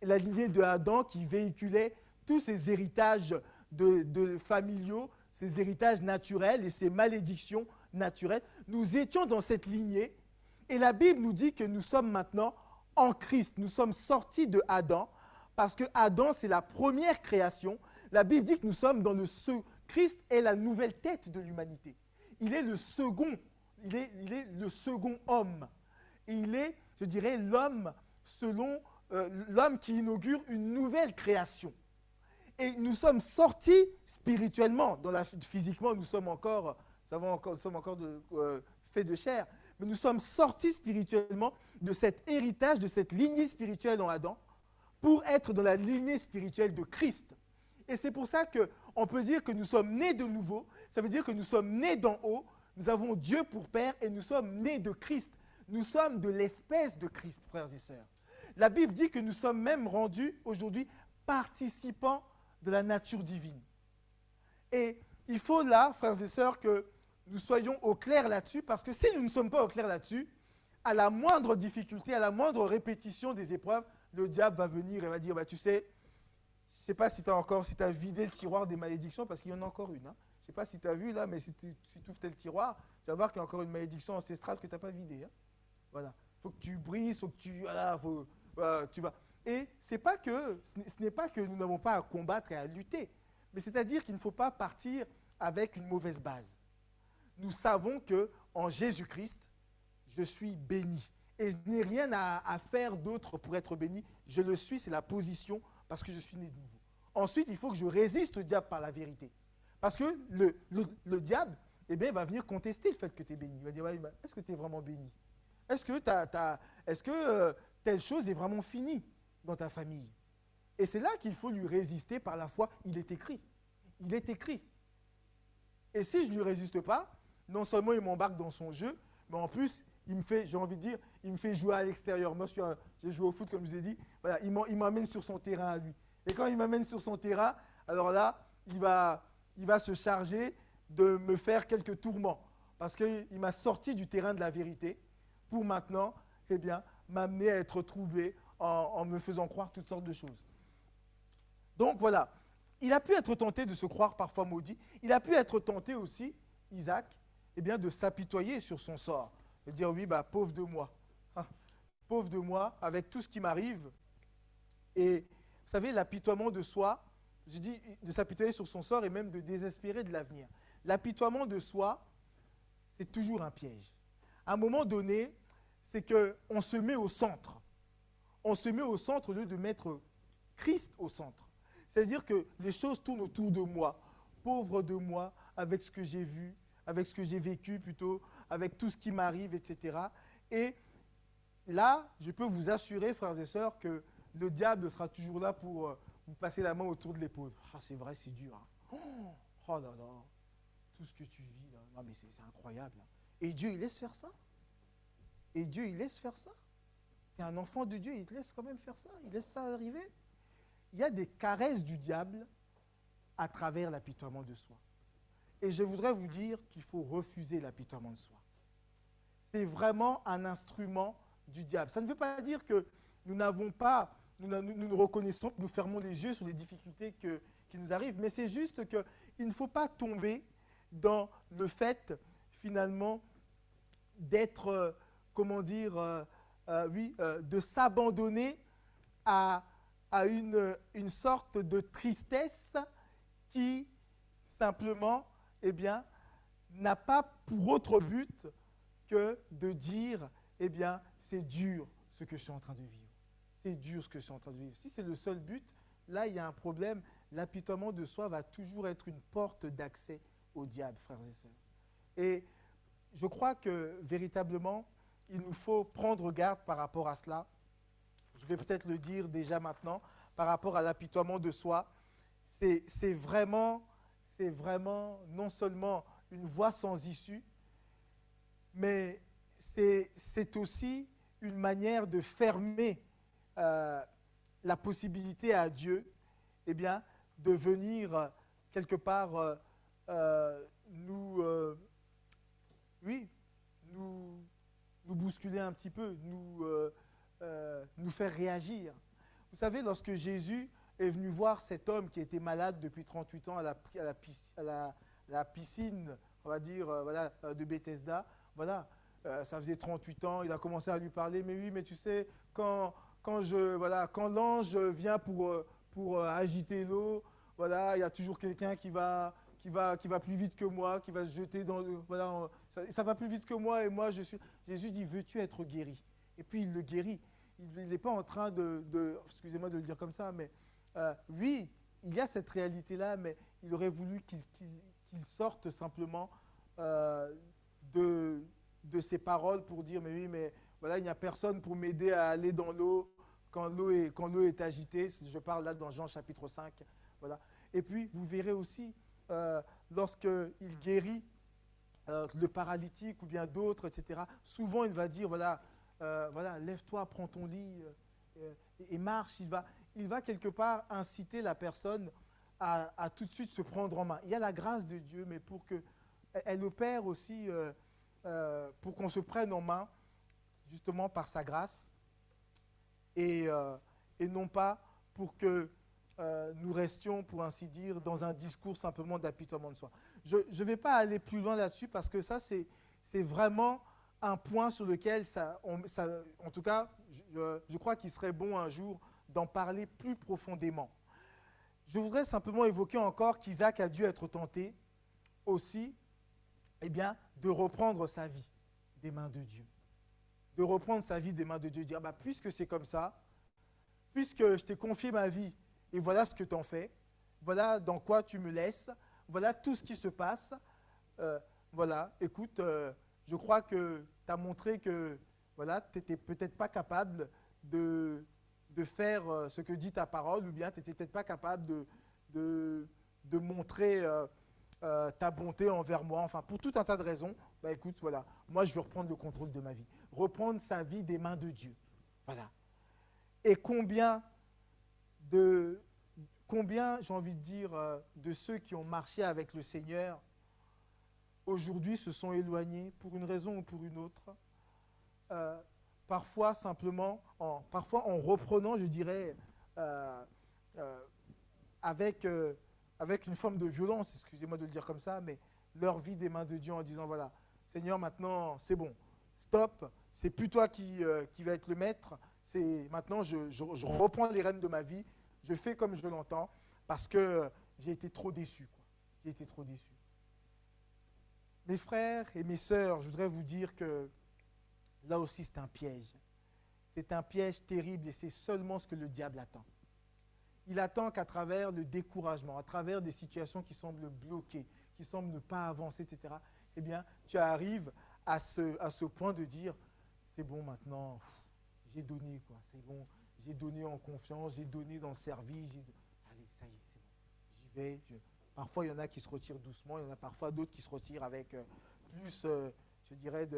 Speaker 1: la lignée de Adam qui véhiculait tous ces héritages de familiaux, ces héritages naturels et ces malédictions naturelles. Nous étions dans cette lignée et la Bible nous dit que nous sommes maintenant en Christ. Nous sommes sortis de Adam parce que Adam, c'est la première création. La Bible dit que nous sommes dans le second. Christ est la nouvelle tête de l'humanité. Il est le second, il est le second homme. Et il est, je dirais, l'homme selon l'homme qui inaugure une nouvelle création. Et nous sommes sortis spirituellement, physiquement nous sommes encore, faits de chair, mais nous sommes sortis spirituellement de cet héritage, de cette lignée spirituelle en Adam, pour être dans la lignée spirituelle de Christ. Et c'est pour ça qu'on peut dire que nous sommes nés de nouveau, ça veut dire que nous sommes nés d'en haut, nous avons Dieu pour Père et nous sommes nés de Christ. Nous sommes de l'espèce de Christ, frères et sœurs. La Bible dit que nous sommes même rendus aujourd'hui participants de la nature divine. Et il faut là, frères et sœurs, que nous soyons au clair là-dessus, parce que si nous ne sommes pas au clair là-dessus, à la moindre difficulté, à la moindre répétition des épreuves, le diable va venir et va dire, bah, tu sais, je ne sais pas si tu as vidé le tiroir des malédictions, parce qu'il y en a encore une. Hein. Je ne sais pas si tu as vu là, mais si tu ouvres le tiroir, tu vas voir qu'il y a encore une malédiction ancestrale que tu n'as pas vidée. Hein. Voilà. Il faut que tu brises, il faut que tu... Voilà, tu vas... Et ce n'est pas que nous n'avons pas à combattre et à lutter, mais c'est-à-dire qu'il ne faut pas partir avec une mauvaise base. Nous savons qu'en Jésus-Christ, je suis béni. Et je n'ai rien à faire d'autre pour être béni. Je le suis, c'est la position, parce que je suis né de nouveau. Ensuite, il faut que je résiste au diable par la vérité. Parce que le diable, eh bien, il va venir contester le fait que tu es béni. Il va dire, ouais, est-ce que tu es vraiment béni? Est-ce que, telle chose est vraiment finie dans ta famille? Et c'est là qu'il faut lui résister par la foi. Il est écrit. Il est écrit. Et si je ne lui résiste pas, non seulement il m'embarque dans son jeu, mais en plus, il me fait, j'ai envie de dire, il me fait jouer à l'extérieur. Moi, j'ai joué au foot, comme je vous ai dit. Voilà, il m'amène sur son terrain à lui. Et quand il m'amène sur son terrain, alors là, il va se charger de me faire quelques tourments. Parce qu'il m'a sorti du terrain de la vérité pour maintenant, eh bien, m'amener à être troublé en me faisant croire toutes sortes de choses. Donc voilà, il a pu être tenté de se croire parfois maudit. Il a pu être tenté aussi, Isaac, eh bien, de s'apitoyer sur son sort. De dire, oui, bah, pauvre de moi. Ah, pauvre de moi, avec tout ce qui m'arrive. Et vous savez, l'apitoiement de soi, j'ai dit de s'apitoyer sur son sort et même de désespérer de l'avenir. L'apitoiement de soi, c'est toujours un piège. À un moment donné, c'est qu'on se met au centre. On se met au centre au lieu de mettre Christ au centre. C'est-à-dire que les choses tournent autour de moi. Pauvre de moi, avec ce que j'ai vu, avec ce que j'ai vécu plutôt, avec tout ce qui m'arrive, etc. Et là, je peux vous assurer, frères et sœurs, que le diable sera toujours là pour vous passer la main autour de l'épaule. Ah, c'est vrai, c'est dur. Hein. Oh là là, tout ce que tu vis, là. Non, mais c'est incroyable. Hein. Et Dieu, il laisse faire ça. Et Dieu, il laisse faire ça. Tu es un enfant de Dieu, il te laisse quand même faire ça. Il laisse ça arriver. Il y a des caresses du diable à travers l'apitoiement de soi. Et je voudrais vous dire qu'il faut refuser l'apitoiement de soi. C'est vraiment un instrument du diable. Ça ne veut pas dire que nous n'avons pas, nous reconnaissons que nous fermons les yeux sur les difficultés qui nous arrivent, mais c'est juste qu'il ne faut pas tomber dans le fait, finalement, d'être, de s'abandonner à une sorte de tristesse qui, simplement, eh bien, n'a pas pour autre but que de dire, eh bien, c'est dur ce que je suis en train de vivre. C'est dur ce que je suis en train de vivre. Si c'est le seul but, là, il y a un problème. L'apitoiement de soi va toujours être une porte d'accès au diable, frères et sœurs. Et je crois que, véritablement, il nous faut prendre garde par rapport à cela. Je vais peut-être le dire déjà maintenant, par rapport à l'apitoiement de soi. C'est vraiment non seulement une voie sans issue, mais c'est aussi une manière de fermer la possibilité à Dieu, eh bien, de venir quelque part nous bousculer un petit peu, nous faire réagir. Vous savez, lorsque Jésus est venu voir cet homme qui était malade depuis 38 ans à la piscine, on va dire, de Bethesda, voilà, ça faisait 38 ans, il a commencé à lui parler, mais oui, mais tu sais, quand l'ange vient pour agiter l'eau, voilà, il y a toujours quelqu'un qui va plus vite que moi, qui va se jeter dans le... Voilà, ça va plus vite que moi et moi je suis... Jésus dit, veux-tu être guéri? Et puis il le guérit. Il n'est pas en train excusez-moi de le dire comme ça, mais oui, il y a cette réalité-là, mais il aurait voulu qu'il sorte simplement de ses paroles pour dire, mais oui, mais voilà, il n'y a personne pour m'aider à aller dans l'eau quand l'eau est agitée. Je parle là dans Jean chapitre 5. Voilà. Et puis, vous verrez aussi, lorsqu'il guérit le paralytique ou bien d'autres, etc., souvent il va dire, voilà, lève-toi, prends ton lit et marche. Il va quelque part inciter la personne à tout de suite se prendre en main. Il y a la grâce de Dieu, mais pour qu'elle opère aussi, pour qu'on se prenne en main, justement par sa grâce, et non pas pour que nous restions, pour ainsi dire, dans un discours simplement d'apitoiement de soi. Je ne vais pas aller plus loin là-dessus parce que ça, c'est vraiment un point sur lequel, en tout cas, je crois qu'il serait bon un jour d'en parler plus profondément. Je voudrais simplement évoquer encore qu'Isaac a dû être tenté aussi, eh bien, de reprendre sa vie des mains de Dieu. De reprendre sa vie des mains de Dieu, dire, puisque c'est comme ça, puisque je t'ai confié ma vie, et voilà ce que tu en fais, voilà dans quoi tu me laisses, voilà tout ce qui se passe. Voilà, écoute, je crois que tu as montré que voilà, tu n'étais peut-être pas capable de faire ce que dit ta parole, ou bien tu n'étais peut-être pas capable de montrer ta bonté envers moi. Enfin, pour tout un tas de raisons, bah écoute, voilà, moi je veux reprendre le contrôle de ma vie. Reprendre sa vie des mains de Dieu. Voilà. Et combien, j'ai envie de dire, de ceux qui ont marché avec le Seigneur, aujourd'hui se sont éloignés pour une raison ou pour une autre, parfois simplement, parfois en reprenant, je dirais, avec une forme de violence, excusez-moi de le dire comme ça, mais leur vie des mains de Dieu en disant, voilà, Seigneur, maintenant c'est bon, stop, c'est plus toi qui va être le maître, c'est maintenant je reprends les rênes de ma vie, je fais comme je l'entends, parce que j'ai été trop déçu, quoi. J'ai été trop déçu. Mes frères et mes sœurs, je voudrais vous dire que là aussi c'est un piège. C'est un piège terrible et c'est seulement ce que le diable attend. Il attend qu'à travers le découragement, à travers des situations qui semblent bloquées, qui semblent ne pas avancer, etc., eh bien, tu arrives à ce point de dire, c'est bon maintenant, j'ai donné, quoi, c'est bon, j'ai donné en confiance, j'ai donné dans le service, allez, ça y est, c'est bon, j'y vais. Parfois, il y en a qui se retirent doucement, il y en a parfois d'autres qui se retirent avec plus, je dirais,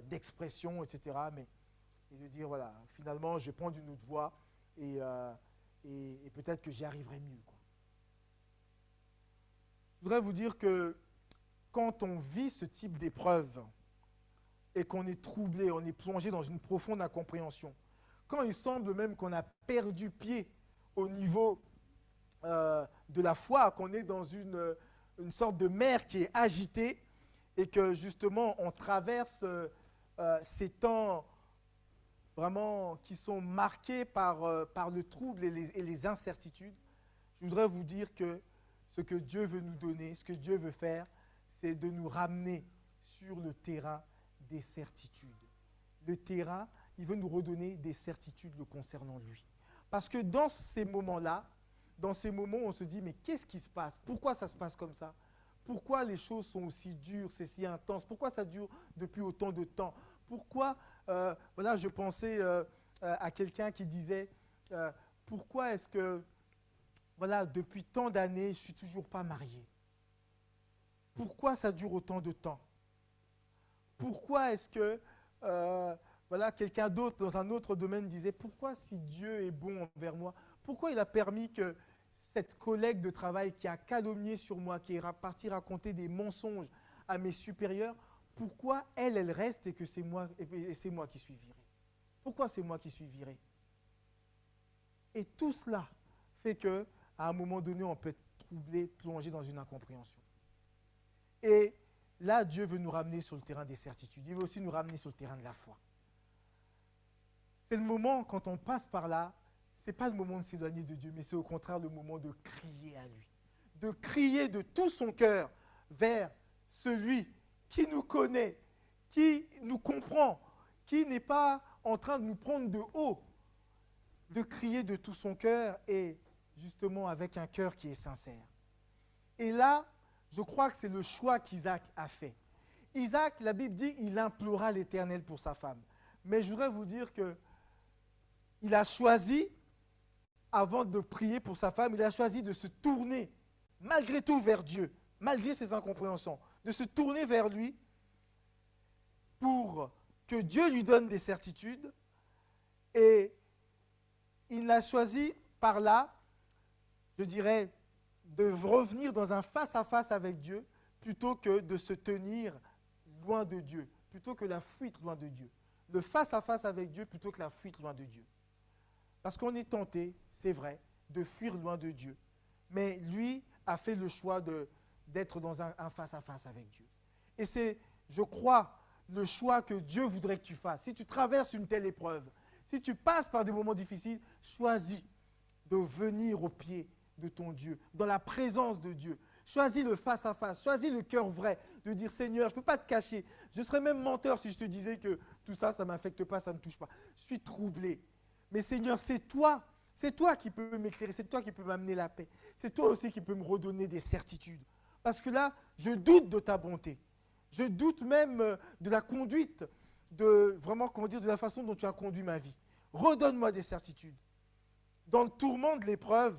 Speaker 1: d'expression, etc., et de dire, voilà, finalement, je vais prendre une autre voie et peut-être que j'y arriverai mieux, quoi. Je voudrais vous dire que quand on vit ce type d'épreuve et qu'on est troublé, on est plongé dans une profonde incompréhension, quand il semble même qu'on a perdu pied au niveau de la foi, qu'on est dans une sorte de mer qui est agitée et que justement on traverse ces temps vraiment qui sont marqués par le trouble et les incertitudes, je voudrais vous dire que ce que Dieu veut nous donner, ce que Dieu veut faire, c'est de nous ramener sur le terrain des certitudes. Le terrain, il veut nous redonner des certitudes le concernant lui. Parce que dans ces moments-là, dans ces moments où on se dit, mais qu'est-ce qui se passe? Pourquoi ça se passe comme ça? Pourquoi les choses sont aussi dures, c'est si intense? Pourquoi ça dure depuis autant de temps? Pourquoi, voilà, je pensais à quelqu'un qui disait, pourquoi est-ce que, voilà, depuis tant d'années, je ne suis toujours pas marié? Pourquoi ça dure autant de temps? Pourquoi est-ce que, voilà, quelqu'un d'autre dans un autre domaine disait, pourquoi si Dieu est bon envers moi, pourquoi il a permis que cette collègue de travail qui a calomnié sur moi, qui est partie raconter des mensonges à mes supérieurs, pourquoi elle reste et que c'est moi qui suis viré? Pourquoi c'est moi qui suis viré? Et tout cela fait qu'à un moment donné, on peut être troublé, plongé dans une incompréhension. Et là, Dieu veut nous ramener sur le terrain des certitudes. Il veut aussi nous ramener sur le terrain de la foi. C'est le moment, quand on passe par là, ce n'est pas le moment de s'éloigner de Dieu, mais c'est au contraire le moment de crier à lui. De crier de tout son cœur vers celui qui nous connaît, qui nous comprend, qui n'est pas en train de nous prendre de haut. De crier de tout son cœur et justement avec un cœur qui est sincère. Et là, je crois que c'est le choix qu'Isaac a fait. Isaac, la Bible dit, il implora l'Éternel pour sa femme. Mais je voudrais vous dire qu'il a choisi, avant de prier pour sa femme, il a choisi de se tourner, malgré tout, vers Dieu, malgré ses incompréhensions, de se tourner vers lui pour que Dieu lui donne des certitudes. Et il a choisi par là, je dirais, de revenir dans un face-à-face avec Dieu plutôt que de se tenir loin de Dieu, plutôt que la fuite loin de Dieu. Le face-à-face avec Dieu plutôt que la fuite loin de Dieu. Parce qu'on est tenté, c'est vrai, de fuir loin de Dieu. Mais lui a fait le choix d'être dans un face-à-face avec Dieu. Et c'est, je crois, le choix que Dieu voudrait que tu fasses. Si tu traverses une telle épreuve, si tu passes par des moments difficiles, choisis de venir au pied de ton Dieu, dans la présence de Dieu. Choisis le face-à-face, choisis le cœur vrai, de dire Seigneur, je ne peux pas te cacher. Je serais même menteur si je te disais que tout ça, ça ne m'affecte pas, ça ne me touche pas. Je suis troublé. Mais Seigneur, c'est toi C'est toi qui peux m'éclairer, c'est toi qui peux m'amener la paix. C'est toi aussi qui peux me redonner des certitudes. Parce que là, je doute de ta bonté. Je doute même de la conduite, de vraiment, comment dire, de la façon dont tu as conduit ma vie. Redonne-moi des certitudes. Dans le tourment de l'épreuve,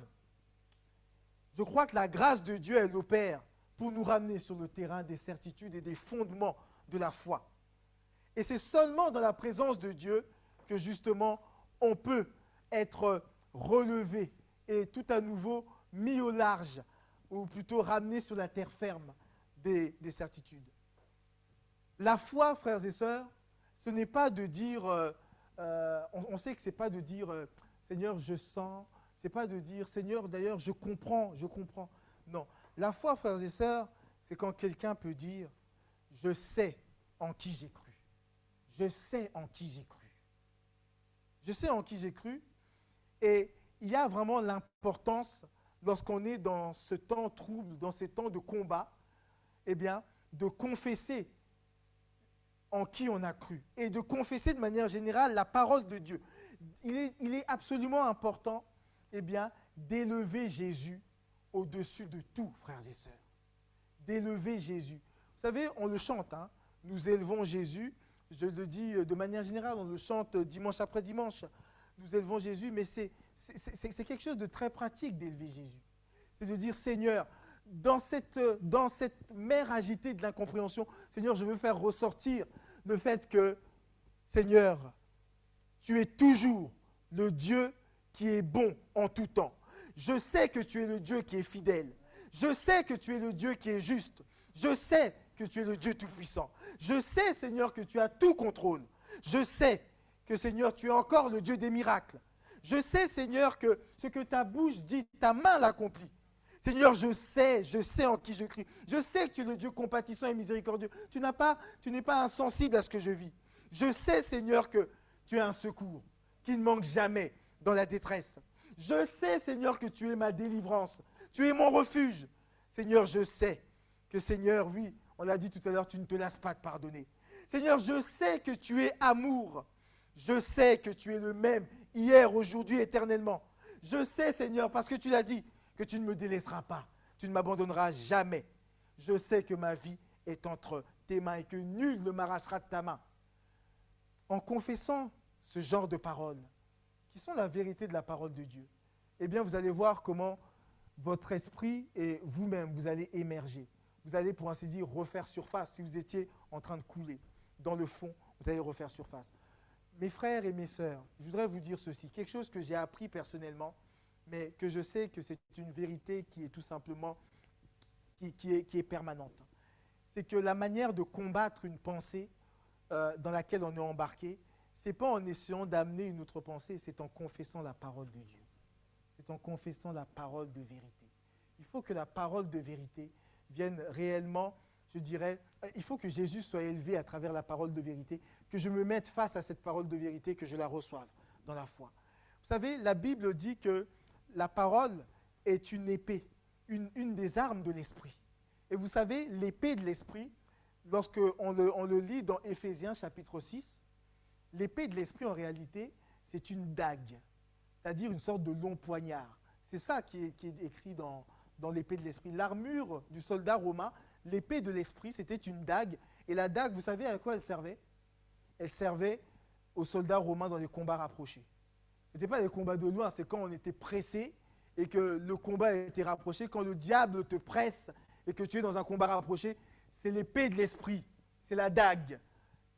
Speaker 1: je crois que la grâce de Dieu, elle opère pour nous ramener sur le terrain des certitudes et des fondements de la foi. Et c'est seulement dans la présence de Dieu que justement on peut être relevé et tout à nouveau mis au large, ou plutôt ramené sur la terre ferme des certitudes. La foi, frères et sœurs, ce n'est pas de dire, on sait que ce n'est pas de dire Seigneur, je sens, ce n'est pas de dire Seigneur, d'ailleurs, je comprends. Non, la foi, frères et sœurs, c'est quand quelqu'un peut dire je sais en qui j'ai cru. Je sais en qui j'ai cru. Je sais en qui j'ai cru. Et il y a vraiment l'importance, lorsqu'on est dans ce temps trouble, dans ces temps de combat, eh bien, de confesser en qui on a cru. Et de confesser de manière générale la parole de Dieu. Il est absolument important, eh bien, d'élever Jésus au-dessus de tout, frères et sœurs. D'élever Jésus. Vous savez, on le chante, hein? Nous élevons Jésus. Je le dis de manière générale, on le chante dimanche après dimanche. Nous élevons Jésus, mais c'est quelque chose de très pratique d'élever Jésus. C'est de dire, Seigneur, dans cette mer agitée de l'incompréhension, Seigneur, je veux faire ressortir le fait que, Seigneur, tu es toujours le Dieu qui est bon en tout temps. Je sais que tu es le Dieu qui est fidèle. Je sais que tu es le Dieu qui est juste. Je sais que tu es le Dieu tout-puissant. Je sais, Seigneur, que tu as tout contrôle. Je sais que, Seigneur, tu es encore le Dieu des miracles. Je sais, Seigneur, que ce que ta bouche dit, ta main l'accomplit. Seigneur, je sais en qui je crie. Je sais que tu es le Dieu compatissant et miséricordieux. Tu n'es pas insensible à ce que je vis. Je sais, Seigneur, que tu es un secours qui ne manque jamais dans la détresse. Je sais, Seigneur, que tu es ma délivrance. Tu es mon refuge. Seigneur, je sais que, Seigneur, oui, on l'a dit tout à l'heure, tu ne te lasses pas de pardonner. Seigneur, je sais que tu es amour. Je sais que tu es le même hier, aujourd'hui, éternellement. Je sais, Seigneur, parce que tu l'as dit, que tu ne me délaisseras pas. Tu ne m'abandonneras jamais. Je sais que ma vie est entre tes mains et que nul ne m'arrachera de ta main. En confessant ce genre de paroles, qui sont la vérité de la parole de Dieu, eh bien, vous allez voir comment votre esprit et vous-même, vous allez émerger. Vous allez, pour ainsi dire, refaire surface. Si vous étiez en train de couler dans le fond, vous allez refaire surface. Mes frères et mes sœurs, je voudrais vous dire ceci, quelque chose que j'ai appris personnellement, mais que je sais que c'est une vérité qui est tout simplement, qui est permanente. C'est que la manière de combattre une pensée dans laquelle on est embarqué, ce n'est pas en essayant d'amener une autre pensée, c'est en confessant la parole de Dieu. C'est en confessant la parole de vérité. Il faut que la parole de vérité vienne réellement, je dirais, il faut que Jésus soit élevé à travers la parole de vérité, que je me mette face à cette parole de vérité, que je la reçoive dans la foi. Vous savez, la Bible dit que la parole est une épée, une des armes de l'esprit. Et vous savez, l'épée de l'esprit, lorsqu'on le lit dans Éphésiens chapitre 6, l'épée de l'esprit en réalité, c'est une dague, c'est-à-dire une sorte de long poignard. C'est ça qui est écrit dans l'épée de l'esprit. L'armure du soldat romain, l'épée de l'esprit, c'était une dague. Et la dague, vous savez à quoi elle servait? Elle servait aux soldats romains dans les combats rapprochés. Ce n'était pas les combats de loin, c'est quand on était pressé et que le combat était rapproché. Quand le diable te presse et que tu es dans un combat rapproché, c'est l'épée de l'esprit, c'est la dague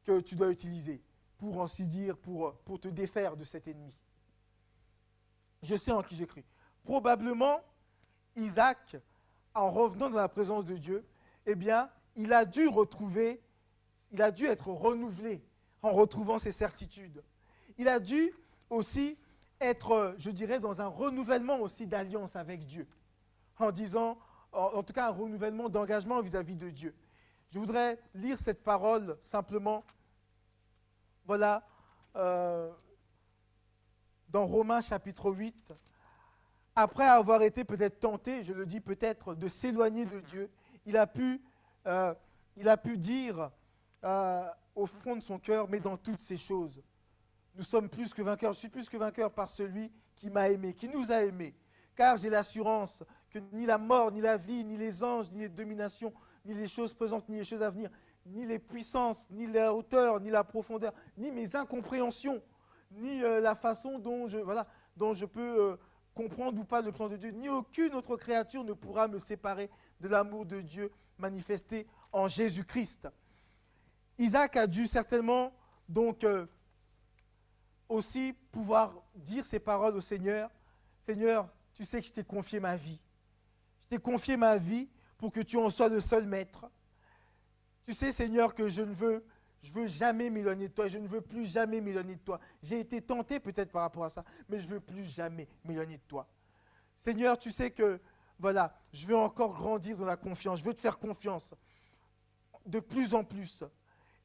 Speaker 1: que tu dois utiliser pour ainsi dire, pour te défaire de cet ennemi. Je sais en qui j'ai cru. Probablement, Isaac, en revenant dans la présence de Dieu, eh bien, il a dû être renouvelé en retrouvant ses certitudes. Il a dû aussi être, je dirais, dans un renouvellement aussi d'alliance avec Dieu, en disant, en tout cas, un renouvellement d'engagement vis-à-vis de Dieu. Je voudrais lire cette parole simplement, voilà, dans Romains chapitre 8, après avoir été peut-être tenté, je le dis peut-être, de s'éloigner de Dieu, il a pu dire au fond de son cœur, mais dans toutes ces choses, nous sommes plus que vainqueurs, je suis plus que vainqueur par celui qui m'a aimé, qui nous a aimés. Car j'ai l'assurance que ni la mort, ni la vie, ni les anges, ni les dominations, ni les choses pesantes, ni les choses à venir, ni les puissances, ni la hauteur, ni la profondeur, ni mes incompréhensions, ni la façon dont je peux comprendre ou pas le plan de Dieu, ni aucune autre créature ne pourra me séparer de l'amour de Dieu manifesté en Jésus-Christ. Isaac a dû certainement donc aussi pouvoir dire ces paroles au Seigneur. Seigneur, tu sais que je t'ai confié ma vie. Je t'ai confié ma vie pour que tu en sois le seul maître. Tu sais, Seigneur, que je veux jamais m'éloigner de toi, je ne veux plus jamais m'éloigner de toi. J'ai été tenté peut-être par rapport à ça, mais je ne veux plus jamais m'éloigner de toi. Seigneur, tu sais que, voilà, je veux encore grandir dans la confiance, je veux te faire confiance de plus en plus.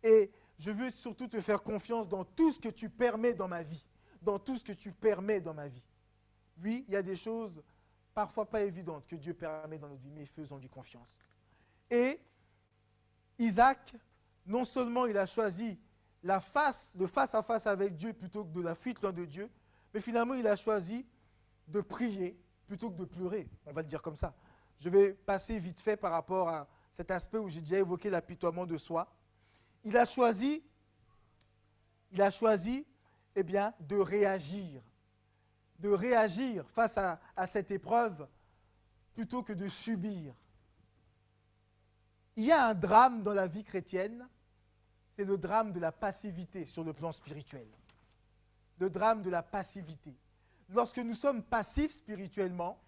Speaker 1: Et je veux surtout te faire confiance dans tout ce que tu permets dans ma vie, dans tout ce que tu permets dans ma vie. Oui, il y a des choses parfois pas évidentes que Dieu permet dans notre vie, mais faisons-lui confiance. Et Isaac, non seulement il a choisi le face à face avec Dieu plutôt que de la fuite loin de Dieu, mais finalement il a choisi de prier plutôt que de pleurer, on va le dire comme ça. Je vais passer vite fait par rapport à cet aspect où j'ai déjà évoqué l'apitoiement de soi. Il a choisi eh bien, de réagir face à cette épreuve plutôt que de subir. Il y a un drame dans la vie chrétienne, c'est le drame de la passivité sur le plan spirituel. Le drame de la passivité. Lorsque nous sommes passifs spirituellement,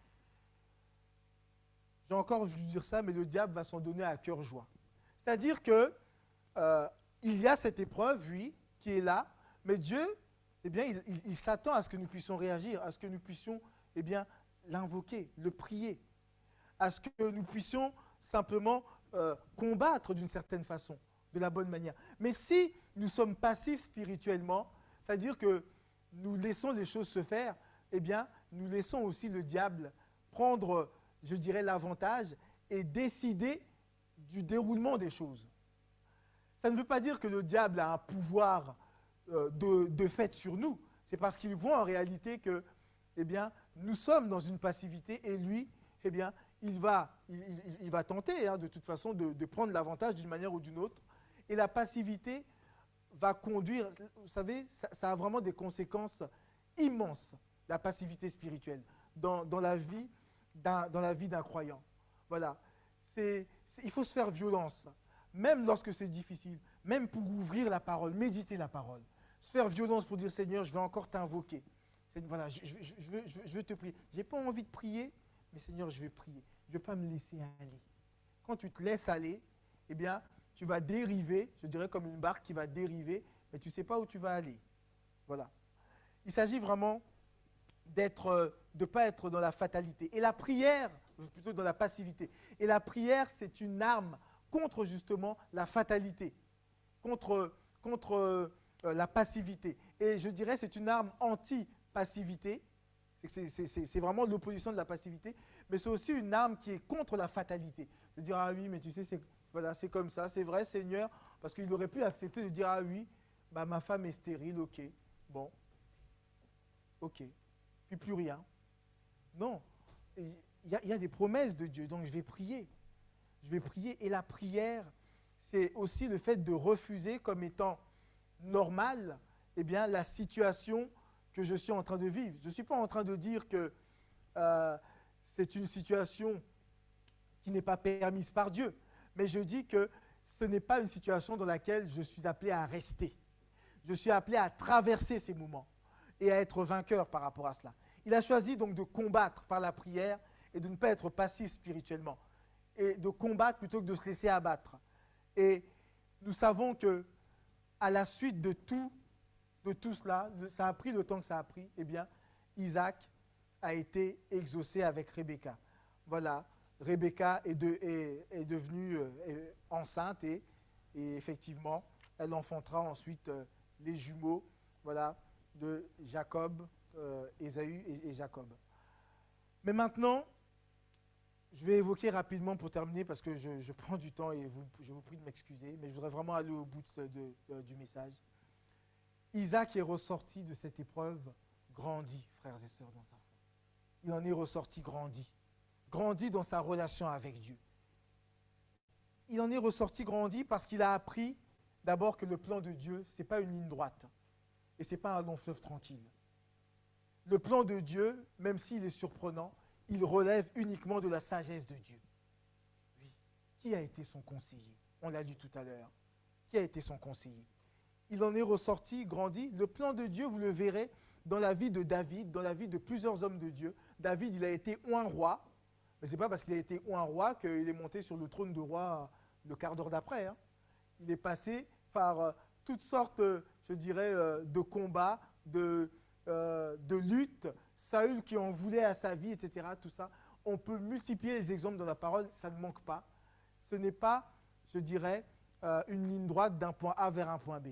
Speaker 1: j'ai encore voulu dire ça, mais le diable va s'en donner à cœur joie. C'est-à-dire que il y a cette épreuve, oui, qui est là, mais Dieu, eh bien, il s'attend à ce que nous puissions réagir, à ce que nous puissions, eh bien, l'invoquer, le prier, à ce que nous puissions simplement combattre d'une certaine façon, de la bonne manière. Mais si nous sommes passifs spirituellement, c'est-à-dire que nous laissons les choses se faire, eh bien, nous laissons aussi le diable prendre, je dirais, l'avantage et décider du déroulement des choses. Ça ne veut pas dire que le diable a un pouvoir de fait sur nous. C'est parce qu'il voit en réalité que, eh bien, nous sommes dans une passivité et lui, eh bien, il va tenter, de toute façon, de prendre l'avantage d'une manière ou d'une autre. Et la passivité va conduire, vous savez, ça a vraiment des conséquences immenses, la passivité spirituelle, dans la vie d'un croyant. Voilà. Il faut se faire violence, même lorsque c'est difficile, même pour ouvrir la parole, méditer la parole. Se faire violence pour dire, Seigneur, je vais encore t'invoquer. Voilà, je veux te prier. Je n'ai pas envie de prier, mais Seigneur, je vais prier. Je ne vais pas me laisser aller. Quand tu te laisses aller, eh bien, tu vas dériver, je dirais comme une barque qui va dériver, mais tu ne sais pas où tu vas aller. Voilà. Il s'agit vraiment de ne pas être dans la fatalité. Et la prière, plutôt dans la passivité. Et la prière, c'est une arme contre justement la fatalité, contre la passivité. Et je dirais c'est une arme anti-passivité. C'est vraiment l'opposition de la passivité, mais c'est aussi une arme qui est contre la fatalité. De dire, ah oui, mais tu sais, c'est comme ça, c'est vrai, Seigneur, parce qu'il aurait pu accepter de dire, ah oui, bah, ma femme est stérile, ok, bon, ok, puis plus rien. Non, il y a des promesses de Dieu, donc je vais prier. Je vais prier, et la prière, c'est aussi le fait de refuser comme étant normal, eh bien, la situation que je suis en train de vivre. Je ne suis pas en train de dire que c'est une situation qui n'est pas permise par Dieu, mais je dis que ce n'est pas une situation dans laquelle je suis appelé à rester. Je suis appelé à traverser ces moments et à être vainqueur par rapport à cela. Il a choisi donc de combattre par la prière et de ne pas être passif spirituellement, et de combattre plutôt que de se laisser abattre. Et nous savons que à la suite de tout cela, ça a pris le temps que ça a pris, eh bien, Isaac a été exaucé avec Rebecca. Voilà, Rebecca est devenue enceinte et effectivement, elle enfantera ensuite les jumeaux, voilà, de Jacob, Ésaü et Jacob. Mais maintenant, je vais évoquer rapidement pour terminer parce que je prends du temps et je vous prie de m'excuser, mais je voudrais vraiment aller au bout du message. Isaac est ressorti de cette épreuve grandi, frères et sœurs, dans sa foi. Il en est ressorti grandi. Grandi dans sa relation avec Dieu. Il en est ressorti grandi parce qu'il a appris d'abord que le plan de Dieu, ce n'est pas une ligne droite et ce n'est pas un long fleuve tranquille. Le plan de Dieu, même s'il est surprenant, il relève uniquement de la sagesse de Dieu. Oui. Qui a été son conseiller? On l'a lu tout à l'heure. Qui a été son conseiller? Il en est ressorti, grandi. Le plan de Dieu, vous le verrez dans la vie de David, dans la vie de plusieurs hommes de Dieu. David, il a été oint roi, mais ce n'est pas parce qu'il a été oint roi qu'il est monté sur le trône de roi le quart d'heure d'après. Hein. Il est passé par toutes sortes, je dirais, de combats, de luttes. Saül qui en voulait à sa vie, etc. Tout ça. On peut multiplier les exemples dans la parole, ça ne manque pas. Ce n'est pas, je dirais, une ligne droite d'un point A vers un point B.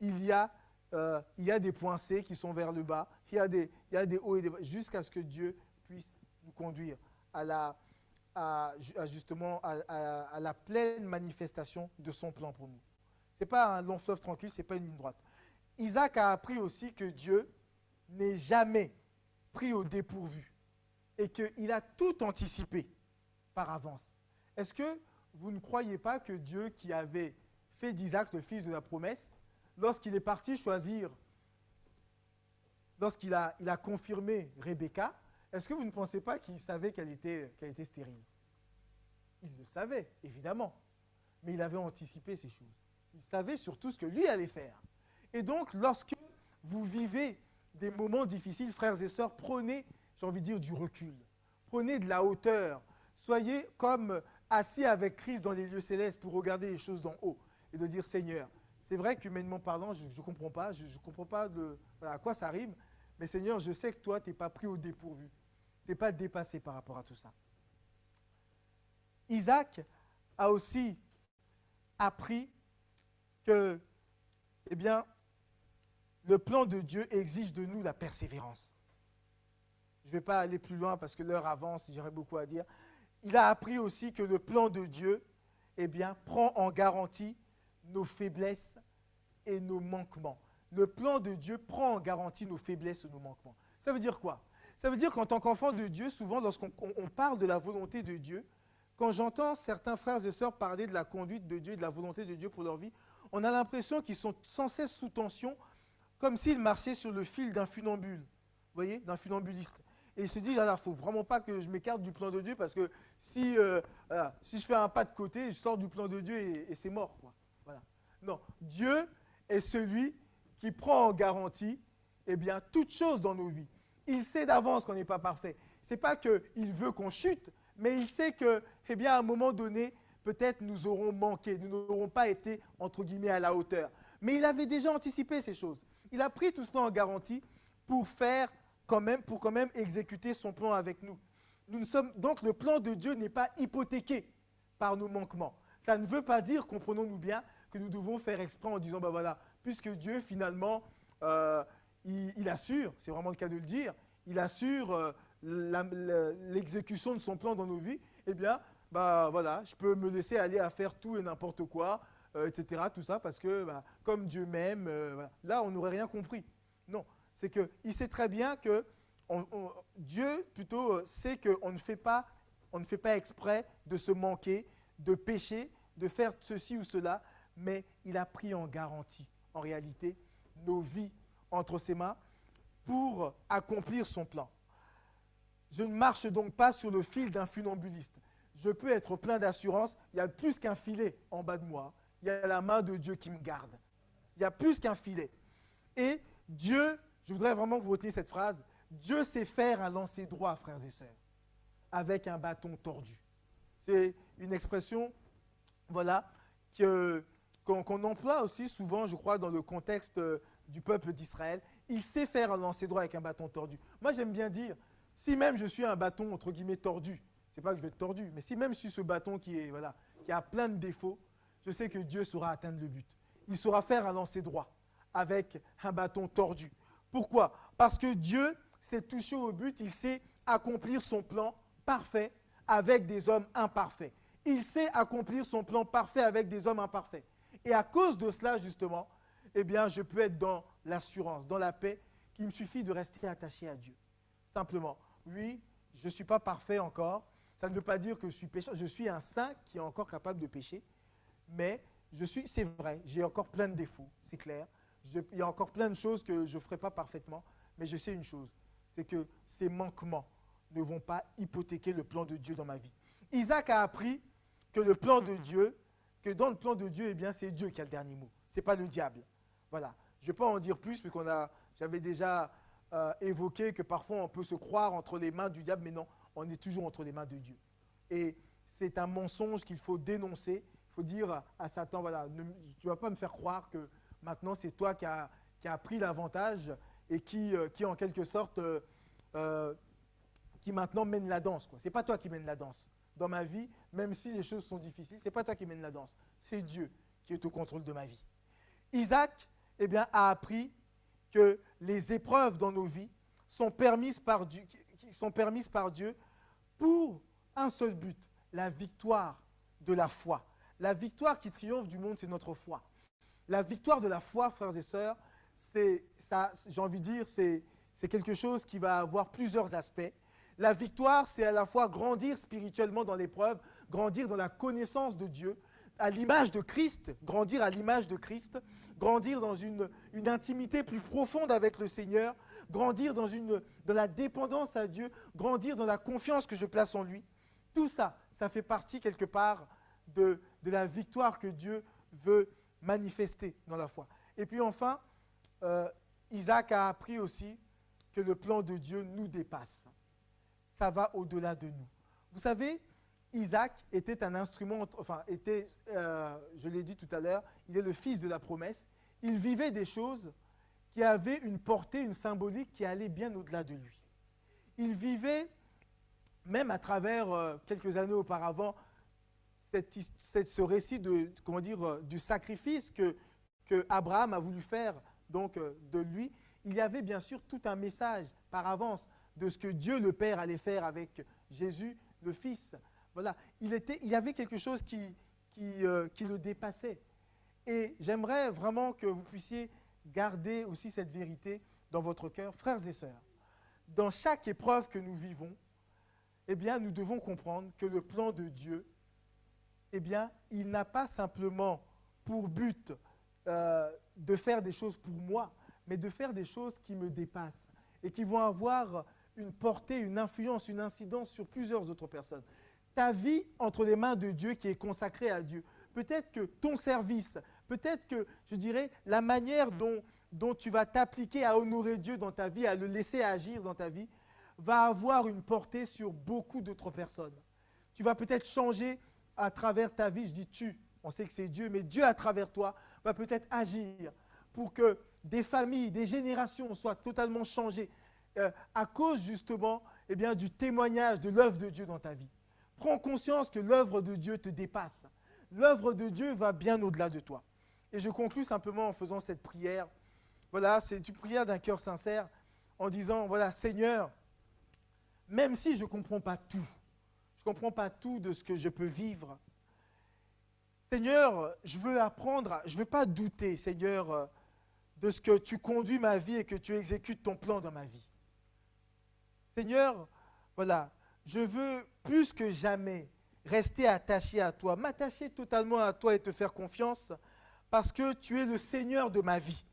Speaker 1: Il y a des points C qui sont vers le bas, il y a des hauts et des bas, jusqu'à ce que Dieu puisse nous conduire justement à la pleine manifestation de son plan pour nous. Ce n'est pas un long fleuve tranquille, ce n'est pas une ligne droite. Isaac a appris aussi que Dieu n'est jamais pris au dépourvu et qu'il a tout anticipé par avance. Est-ce que vous ne croyez pas que Dieu, qui avait fait d'Isaac le fils de la promesse, lorsqu'il est parti choisir, lorsqu'il a confirmé Rebecca, est-ce que vous ne pensez pas qu'il savait qu'elle était stérile? Il le savait, évidemment, mais il avait anticipé ces choses. Il savait surtout ce que lui allait faire. Et donc, lorsque vous vivez des moments difficiles, frères et sœurs, prenez, j'ai envie de dire, du recul. Prenez de la hauteur. Soyez comme assis avec Christ dans les lieux célestes pour regarder les choses d'en haut et de dire, Seigneur, c'est vrai qu'humainement parlant, je ne comprends pas, à quoi ça rime, mais Seigneur, je sais que toi, tu n'es pas pris au dépourvu. Tu n'es pas dépassé par rapport à tout ça. Isaac a aussi appris que, eh bien, le plan de Dieu exige de nous la persévérance. Je ne vais pas aller plus loin parce que l'heure avance, j'aurais beaucoup à dire. Il a appris aussi que le plan de Dieu, eh bien, prend en garantie nos faiblesses et nos manquements. Le plan de Dieu prend en garantie nos faiblesses et nos manquements. Ça veut dire quoi? Ça veut dire qu'en tant qu'enfant de Dieu, souvent, lorsqu'on parle de la volonté de Dieu, quand j'entends certains frères et sœurs parler de la conduite de Dieu et de la volonté de Dieu pour leur vie, on a l'impression qu'ils sont sans cesse sous tension, comme s'ils marchaient sur le fil d'un funambule, vous voyez, d'un funambuliste. Et ils se disent, il ne faut vraiment pas que je m'écarte du plan de Dieu parce que si je fais un pas de côté, je sors du plan de Dieu et c'est mort, quoi. Voilà. Non, Dieu est celui qui prend en garantie, eh bien, toutes choses dans nos vies. Il sait d'avance qu'on n'est pas parfait. Ce n'est pas qu'il veut qu'on chute, mais il sait que, eh bien, à un moment donné, peut-être nous aurons manqué, nous n'aurons pas été, entre guillemets, à la hauteur. Mais il avait déjà anticipé ces choses. Il a pris tout cela en garantie pour quand même exécuter son plan avec nous. Donc le plan de Dieu n'est pas hypothéqué par nos manquements. Ça ne veut pas dire, comprenons-nous bien, que nous devons faire exprès en disant, ben voilà, puisque Dieu finalement, il assure, c'est vraiment le cas de le dire, il assure l'exécution de son plan dans nos vies, eh bien, bah voilà, je peux me laisser aller à faire tout et n'importe quoi, etc., tout ça, parce que comme Dieu m'aime, voilà. Là, on n'aurait rien compris. Non, c'est qu'il sait très bien que Dieu, plutôt, sait qu'on ne fait pas exprès de se manquer, de pécher, de faire ceci ou cela, mais il a pris en garantie, en réalité, nos vies entre ses mains pour accomplir son plan. Je ne marche donc pas sur le fil d'un funambuliste. Je peux être plein d'assurance. Il y a plus qu'un filet en bas de moi. Il y a la main de Dieu qui me garde. Il y a plus qu'un filet. Et Dieu, je voudrais vraiment que vous reteniez cette phrase, Dieu sait faire un lancer droit, frères et sœurs, avec un bâton tordu. C'est une expression, voilà, qu'on emploie aussi souvent, je crois, dans le contexte du peuple d'Israël. Il sait faire un lancer droit avec un bâton tordu. Moi, j'aime bien dire, si même je suis un bâton, entre guillemets, tordu, c'est pas que je vais être tordu, mais si même je suis ce bâton qui a plein de défauts, je sais que Dieu saura atteindre le but. Il saura faire un lancer droit avec un bâton tordu. Pourquoi? Parce que Dieu sait toucher au but, il sait accomplir son plan parfait avec des hommes imparfaits. Il sait accomplir son plan parfait avec des hommes imparfaits. Et à cause de cela, justement, eh bien, je peux être dans l'assurance, dans la paix, qu'il me suffit de rester attaché à Dieu. Simplement. Oui, je ne suis pas parfait encore. Ça ne veut pas dire que je suis pécheur. Je suis un saint qui est encore capable de pécher. Mais c'est vrai, j'ai encore plein de défauts, c'est clair. Il y a encore plein de choses que je ne ferai pas parfaitement. Mais je sais une chose, c'est que ces manquements ne vont pas hypothéquer le plan de Dieu dans ma vie. Isaac a appris que le plan de Dieu, que dans le plan de Dieu, eh bien, c'est Dieu qui a le dernier mot. Ce n'est pas le diable. Voilà. Je ne vais pas en dire plus, parce j'avais déjà évoqué que parfois on peut se croire entre les mains du diable, mais non, on est toujours entre les mains de Dieu. Et c'est un mensonge qu'il faut dénoncer. Il faut dire à Satan, voilà, tu ne vas pas me faire croire que maintenant c'est toi qui as pris l'avantage et qui en quelque sorte, qui maintenant mène la danse. Ce n'est pas toi qui mène la danse. Dans ma vie, même si les choses sont difficiles, ce n'est pas toi qui mène la danse. C'est Dieu qui est au contrôle de ma vie. Isaac, eh bien, a appris que les épreuves dans nos vies sont permises par Dieu pour un seul but, la victoire de la foi. La victoire qui triomphe du monde, c'est notre foi. La victoire de la foi, frères et sœurs, j'ai envie de dire, c'est quelque chose qui va avoir plusieurs aspects. La victoire, c'est à la fois grandir spirituellement dans l'épreuve, grandir dans la connaissance de Dieu, à l'image de Christ, grandir à l'image de Christ, grandir dans une intimité plus profonde avec le Seigneur, grandir dans la dépendance à Dieu, grandir dans la confiance que je place en lui. Tout ça, ça fait partie quelque part de la victoire que Dieu veut manifester dans la foi. Et puis enfin, Isaac a appris aussi que le plan de Dieu nous dépasse. Ça va au-delà de nous. Vous savez, Isaac était un instrument, je l'ai dit tout à l'heure, il est le fils de la promesse. Il vivait des choses qui avaient une portée, une symbolique qui allait bien au-delà de lui. Il vivait, même à travers quelques années auparavant, ce récit du sacrifice que Abraham a voulu faire donc, de lui. Il y avait bien sûr tout un message par avance de ce que Dieu le Père allait faire avec Jésus, le Fils. Voilà. Il y avait quelque chose qui le dépassait. Et j'aimerais vraiment que vous puissiez garder aussi cette vérité dans votre cœur. Frères et sœurs, dans chaque épreuve que nous vivons, eh bien, nous devons comprendre que le plan de Dieu, eh bien, il n'a pas simplement pour but de faire des choses pour moi, mais de faire des choses qui me dépassent et qui vont avoir une portée, une influence, une incidence sur plusieurs autres personnes. Ta vie entre les mains de Dieu qui est consacrée à Dieu. Peut-être que ton service, peut-être que, je dirais, la manière dont tu vas t'appliquer à honorer Dieu dans ta vie, à le laisser agir dans ta vie, va avoir une portée sur beaucoup d'autres personnes. Tu vas peut-être changer à travers ta vie, je dis tu, on sait que c'est Dieu, mais Dieu à travers toi va peut-être agir pour que des familles, des générations soient totalement changées à cause justement eh bien, du témoignage de l'œuvre de Dieu dans ta vie. Prends conscience que l'œuvre de Dieu te dépasse. L'œuvre de Dieu va bien au-delà de toi. Et je conclus simplement en faisant cette prière. Voilà, c'est une prière d'un cœur sincère en disant, voilà, Seigneur, même si je ne comprends pas tout, je ne comprends pas tout de ce que je peux vivre, Seigneur, je veux apprendre, je ne veux pas douter, Seigneur, de ce que tu conduis ma vie et que tu exécutes ton plan dans ma vie. Seigneur, voilà, je veux plus que jamais rester attaché à toi, m'attacher totalement à toi et te faire confiance parce que tu es le Seigneur de ma vie,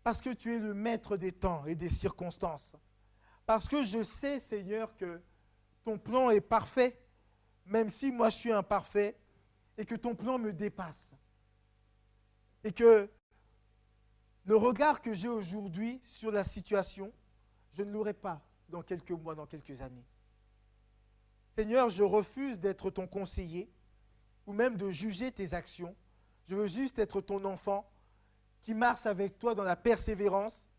Speaker 1: parce que tu es le maître des temps et des circonstances, parce que je sais, Seigneur, que ton plan est parfait, même si moi je suis imparfait, et que ton plan me dépasse. Et que le regard que j'ai aujourd'hui sur la situation, je ne l'aurai pas dans quelques mois, dans quelques années. Seigneur, je refuse d'être ton conseiller ou même de juger tes actions. Je veux juste être ton enfant qui marche avec toi dans la persévérance,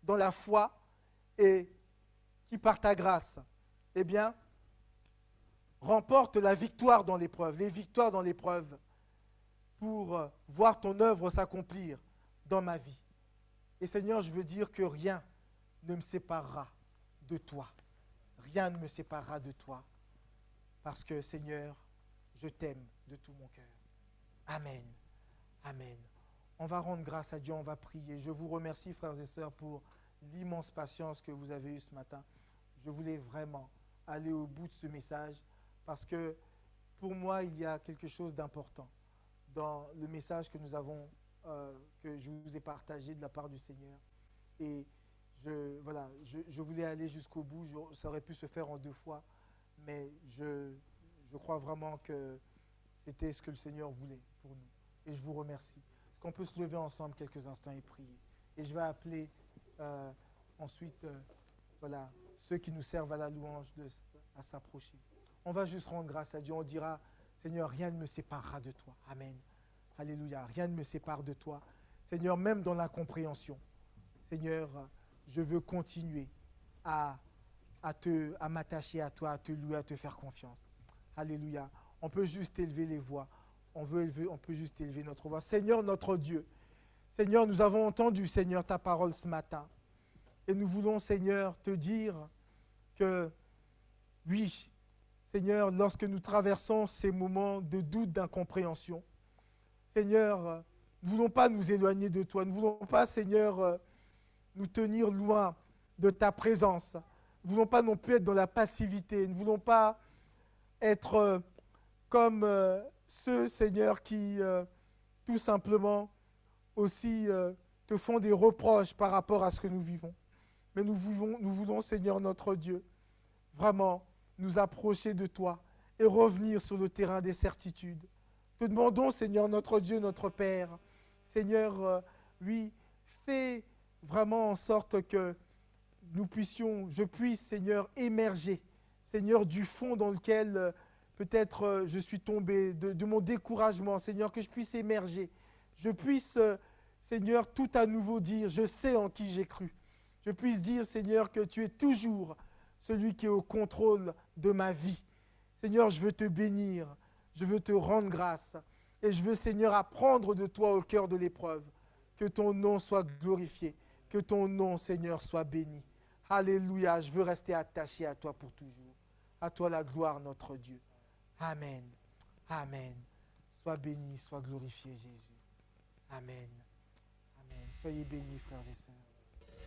Speaker 1: dans la foi et qui, par ta grâce, eh bien, remporte la victoire dans l'épreuve, les victoires dans l'épreuve pour voir ton œuvre s'accomplir dans ma vie. Et Seigneur, je veux dire que rien ne me séparera de toi. Rien ne me séparera de toi. Parce que, Seigneur, je t'aime de tout mon cœur. Amen. Amen. On va rendre grâce à Dieu, on va prier. Je vous remercie, frères et sœurs, pour l'immense patience que vous avez eue ce matin. Je voulais vraiment aller au bout de ce message parce que pour moi, il y a quelque chose d'important dans le message que nous avons, que je vous ai partagé de la part du Seigneur. Et je voulais aller jusqu'au bout. Ça aurait pu se faire en 2 fois, mais je crois vraiment que c'était ce que le Seigneur voulait pour nous. Et je vous remercie. Est-ce qu'on peut se lever ensemble quelques instants et prier? Et je vais appeler ensuite ceux qui nous servent à la louange à s'approcher. On va juste rendre grâce à Dieu. On dira, Seigneur, rien ne me séparera de toi. Amen. Alléluia. Rien ne me sépare de toi. Seigneur, même dans l'incompréhension, Seigneur, je veux continuer à m'attacher à toi, à te louer, à te faire confiance. Alléluia. On peut juste élever les voix. On peut juste élever notre voix. Seigneur, notre Dieu. Seigneur, nous avons entendu, Seigneur, ta parole ce matin. Et nous voulons, Seigneur, te dire que, oui, Seigneur, lorsque nous traversons ces moments de doute, d'incompréhension, Seigneur, nous ne voulons pas nous éloigner de toi. Nous ne voulons pas, Seigneur, nous tenir loin de ta présence. Nous ne voulons pas non plus être dans la passivité. Nous ne voulons pas être comme ceux, Seigneur, qui tout simplement aussi te font des reproches par rapport à ce que nous vivons. Mais nous voulons, Seigneur notre Dieu, vraiment nous approcher de toi et revenir sur le terrain des certitudes. Te demandons, Seigneur notre Dieu, notre Père, Seigneur, oui, fais vraiment en sorte que je puisse, Seigneur, émerger, Seigneur, du fond dans lequel peut-être je suis tombé, de mon découragement, Seigneur, que je puisse émerger. Je puisse, Seigneur, tout à nouveau dire, je sais en qui j'ai cru. Je puisse dire, Seigneur, que tu es toujours celui qui est au contrôle de ma vie. Seigneur, je veux te bénir, je veux te rendre grâce et je veux, Seigneur, apprendre de toi au cœur de l'épreuve. Que ton nom soit glorifié, que ton nom, Seigneur, soit béni. Alléluia, je veux rester attaché à toi pour toujours. À toi la gloire, notre Dieu. Amen. Amen. Sois béni, sois glorifié, Jésus. Amen. Amen. Soyez bénis, frères et sœurs.